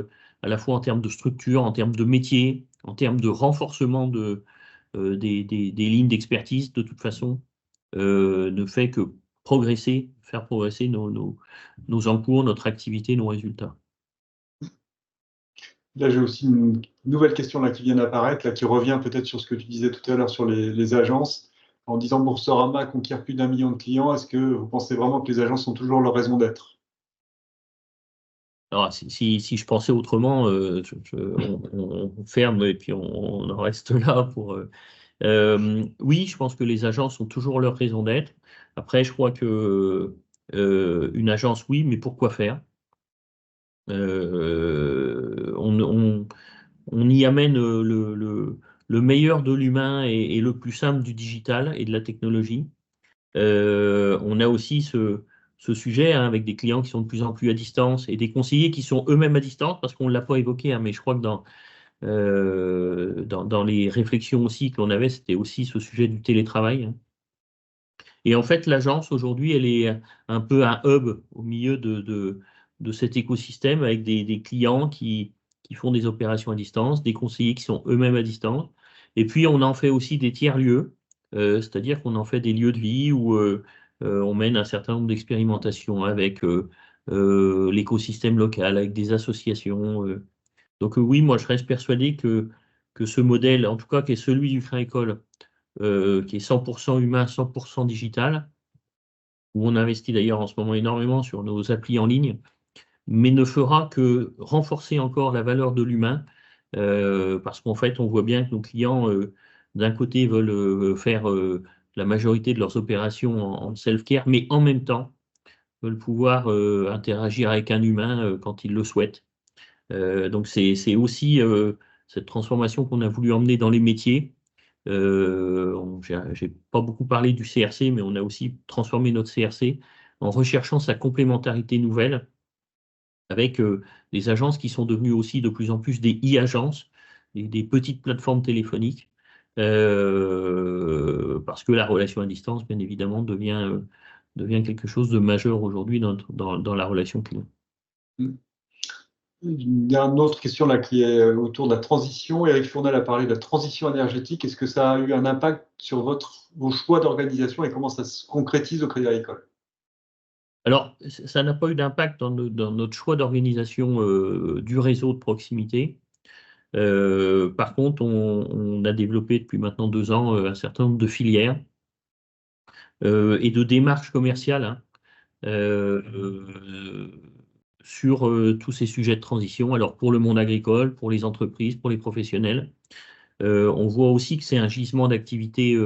à la fois en termes de structure, en termes de métier, en termes de renforcement des lignes d'expertise, de toute façon, ne fait que faire progresser nos encours, notre activité, nos résultats. Là, j'ai aussi une nouvelle question là, qui vient d'apparaître, là, qui revient peut-être sur ce que tu disais tout à l'heure sur les agences. En disant Boursorama conquiert plus d'1 million de clients, est-ce que vous pensez vraiment que les agences ont toujours leur raison d'être? Alors, si je pensais autrement, on ferme et puis on en reste là pour. Oui, je pense que les agences ont toujours leur raison d'être. Après, je crois que une agence, oui, mais pourquoi faire? Euh, on, on- on y amène le meilleur de l'humain et le plus simple du digital et de la technologie. On a aussi ce sujet, hein, avec des clients qui sont de plus en plus à distance et des conseillers qui sont eux-mêmes à distance, parce qu'on ne l'a pas évoqué, hein, mais je crois que dans les réflexions aussi que l'on avait, c'était aussi ce sujet du télétravail, hein. Et en fait, l'agence, aujourd'hui, elle est un peu un hub au milieu de cet écosystème avec des clients qui font des opérations à distance, des conseillers qui sont eux-mêmes à distance. Et puis, on en fait aussi des tiers-lieux, c'est-à-dire qu'on en fait des lieux de vie où on mène un certain nombre d'expérimentations avec l'écosystème local, avec des associations. Donc oui, moi, je reste persuadé que ce modèle, en tout cas, qui est celui du Crédit Agricole, qui est 100% humain, 100% digital, où on investit d'ailleurs en ce moment énormément sur nos applis en ligne, mais ne fera que renforcer encore la valeur de l'humain, parce qu'en fait, on voit bien que nos clients, d'un côté, veulent faire la majorité de leurs opérations en self-care, mais en même temps, veulent pouvoir interagir avec un humain quand ils le souhaitent. Donc, c'est aussi cette transformation qu'on a voulu emmener dans les métiers. J'ai pas beaucoup parlé du CRC, mais on a aussi transformé notre CRC en recherchant sa complémentarité nouvelle avec des agences qui sont devenues aussi de plus en plus des e-agences, des petites plateformes téléphoniques, parce que la relation à distance, bien évidemment, devient quelque chose de majeur aujourd'hui dans la relation client. Il y a une autre question là qui est autour de la transition. Eric Fournel a parlé de la transition énergétique. Est-ce que ça a eu un impact sur vos choix d'organisation et comment ça se concrétise au Crédit Agricole? Alors, ça n'a pas eu d'impact dans notre choix d'organisation du réseau de proximité. Par contre, on a développé depuis maintenant 2 ans un certain nombre de filières et de démarches commerciales, hein, sur tous ces sujets de transition. Alors, pour le monde agricole, pour les entreprises, pour les professionnels. On voit aussi que c'est un gisement d'activité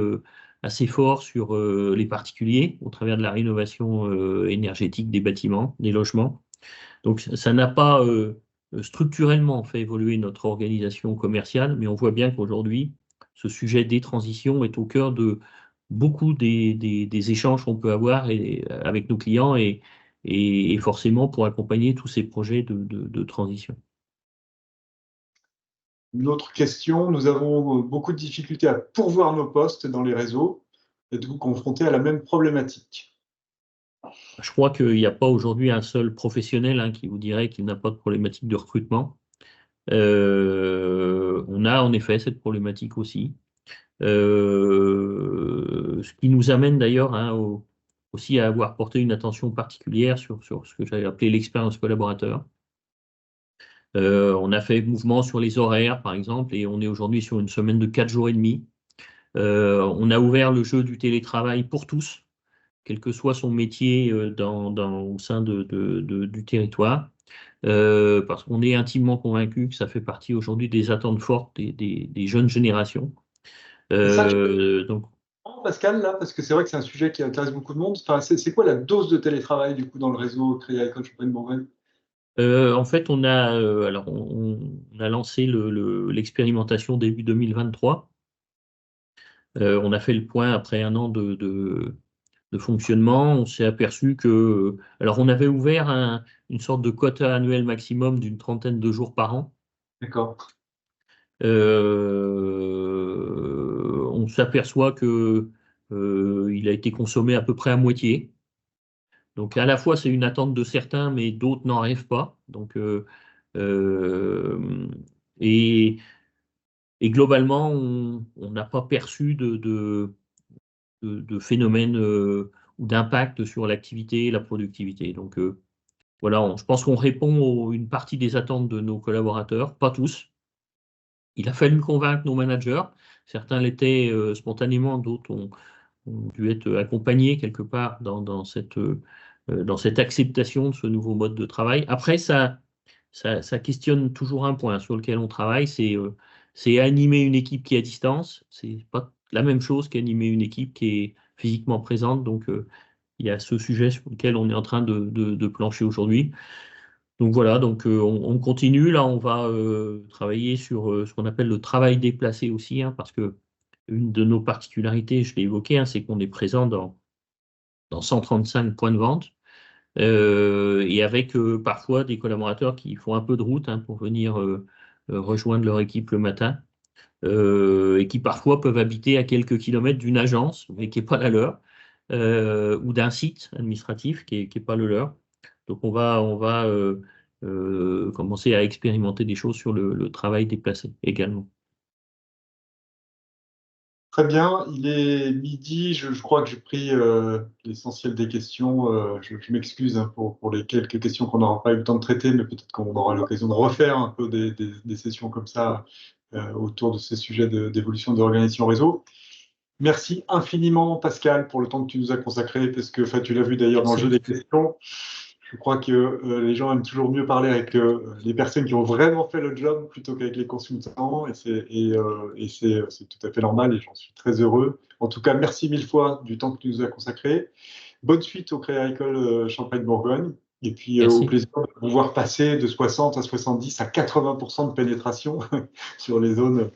assez fort sur les particuliers au travers de la rénovation énergétique des bâtiments, des logements. Donc ça n'a pas structurellement fait évoluer notre organisation commerciale, mais on voit bien qu'aujourd'hui, ce sujet des transitions est au cœur de beaucoup des échanges qu'on peut avoir avec nos clients et forcément pour accompagner tous ces projets de transition. Une autre question, nous avons beaucoup de difficultés à pourvoir nos postes dans les réseaux. Êtes-vous confronté à la même problématique? Je crois qu'il n'y a pas aujourd'hui un seul professionnel, hein, qui vous dirait qu'il n'a pas de problématique de recrutement. On a en effet cette problématique aussi. Ce qui nous amène d'ailleurs, hein, aussi à avoir porté une attention particulière sur ce que j'avais appelé l'expérience collaborateur. On a fait mouvement sur les horaires, par exemple, et on est aujourd'hui sur une semaine de 4 jours et demi. On a ouvert le jeu du télétravail pour tous, quel que soit son métier au sein du territoire, parce qu'on est intimement convaincu que ça fait partie aujourd'hui des attentes fortes des jeunes générations. C'est ça que Donc, Pascal, là, parce que c'est vrai que c'est un sujet qui intéresse beaucoup de monde. Enfin, c'est quoi la dose de télétravail du coup dans le réseau Crédit Agricole Champagne-Bourgogne? en fait, alors on a lancé l'expérimentation début 2023. On a fait le point après un an de fonctionnement. On s'est aperçu que, alors on avait ouvert une sorte de quota annuel maximum d'une 30aine de jours par an. D'accord. On s'aperçoit que il a été consommé à peu près à moitié. Donc à la fois c'est une attente de certains, mais d'autres n'en rêvent pas. Donc et, et globalement on n'a pas perçu de phénomène ou d'impact sur l'activité et la productivité. Donc voilà, je pense qu'on répond à une partie des attentes de nos collaborateurs, pas tous. Il a fallu convaincre nos managers. Certains l'étaient spontanément, d'autres ont dû être accompagnés quelque part dans cette acceptation de ce nouveau mode de travail. Après, ça questionne toujours un point sur lequel on travaille, c'est animer une équipe qui est à distance. C'est pas la même chose qu'animer une équipe qui est physiquement présente. Donc, il y a ce sujet sur lequel on est en train de plancher aujourd'hui. Donc voilà, donc on continue. Là, on va travailler sur ce qu'on appelle le travail déplacé aussi, hein, parce que une de nos particularités, je l'ai évoqué, hein, c'est qu'on est présent dans 135 points de vente et avec parfois des collaborateurs qui font un peu de route, hein, pour venir rejoindre leur équipe le matin et qui parfois peuvent habiter à quelques kilomètres d'une agence, mais qui n'est pas la leur, ou d'un site administratif qui est pas le leur. Donc on va commencer à expérimenter des choses sur le travail déplacé également. Très bien, il est midi, je crois que j'ai pris l'essentiel des questions. Je m'excuse, hein, pour les quelques questions qu'on n'aura pas eu le temps de traiter, mais peut-être qu'on aura l'occasion de refaire un peu des sessions comme ça autour de ces sujets d'évolution de l'organisation réseau. Merci infiniment, Pascal, pour le temps que tu nous as consacré, parce que tu l'as vu d'ailleurs dans le jeu Merci. des questions. Je crois que les gens aiment toujours mieux parler avec les personnes qui ont vraiment fait le job plutôt qu'avec les consultants, et c'est tout à fait normal, et j'en suis très heureux. En tout cas, merci mille fois du temps que tu nous as consacré. Bonne suite au Crédit Agricole Champagne-Bourgogne, et puis au Merci. plaisir de pouvoir passer de 60 à 70 à 80% de pénétration sur les zones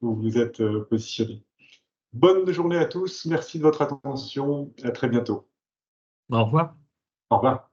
où vous êtes positionné. Bonne journée à tous, merci de votre attention, à très bientôt. Au revoir. Au revoir.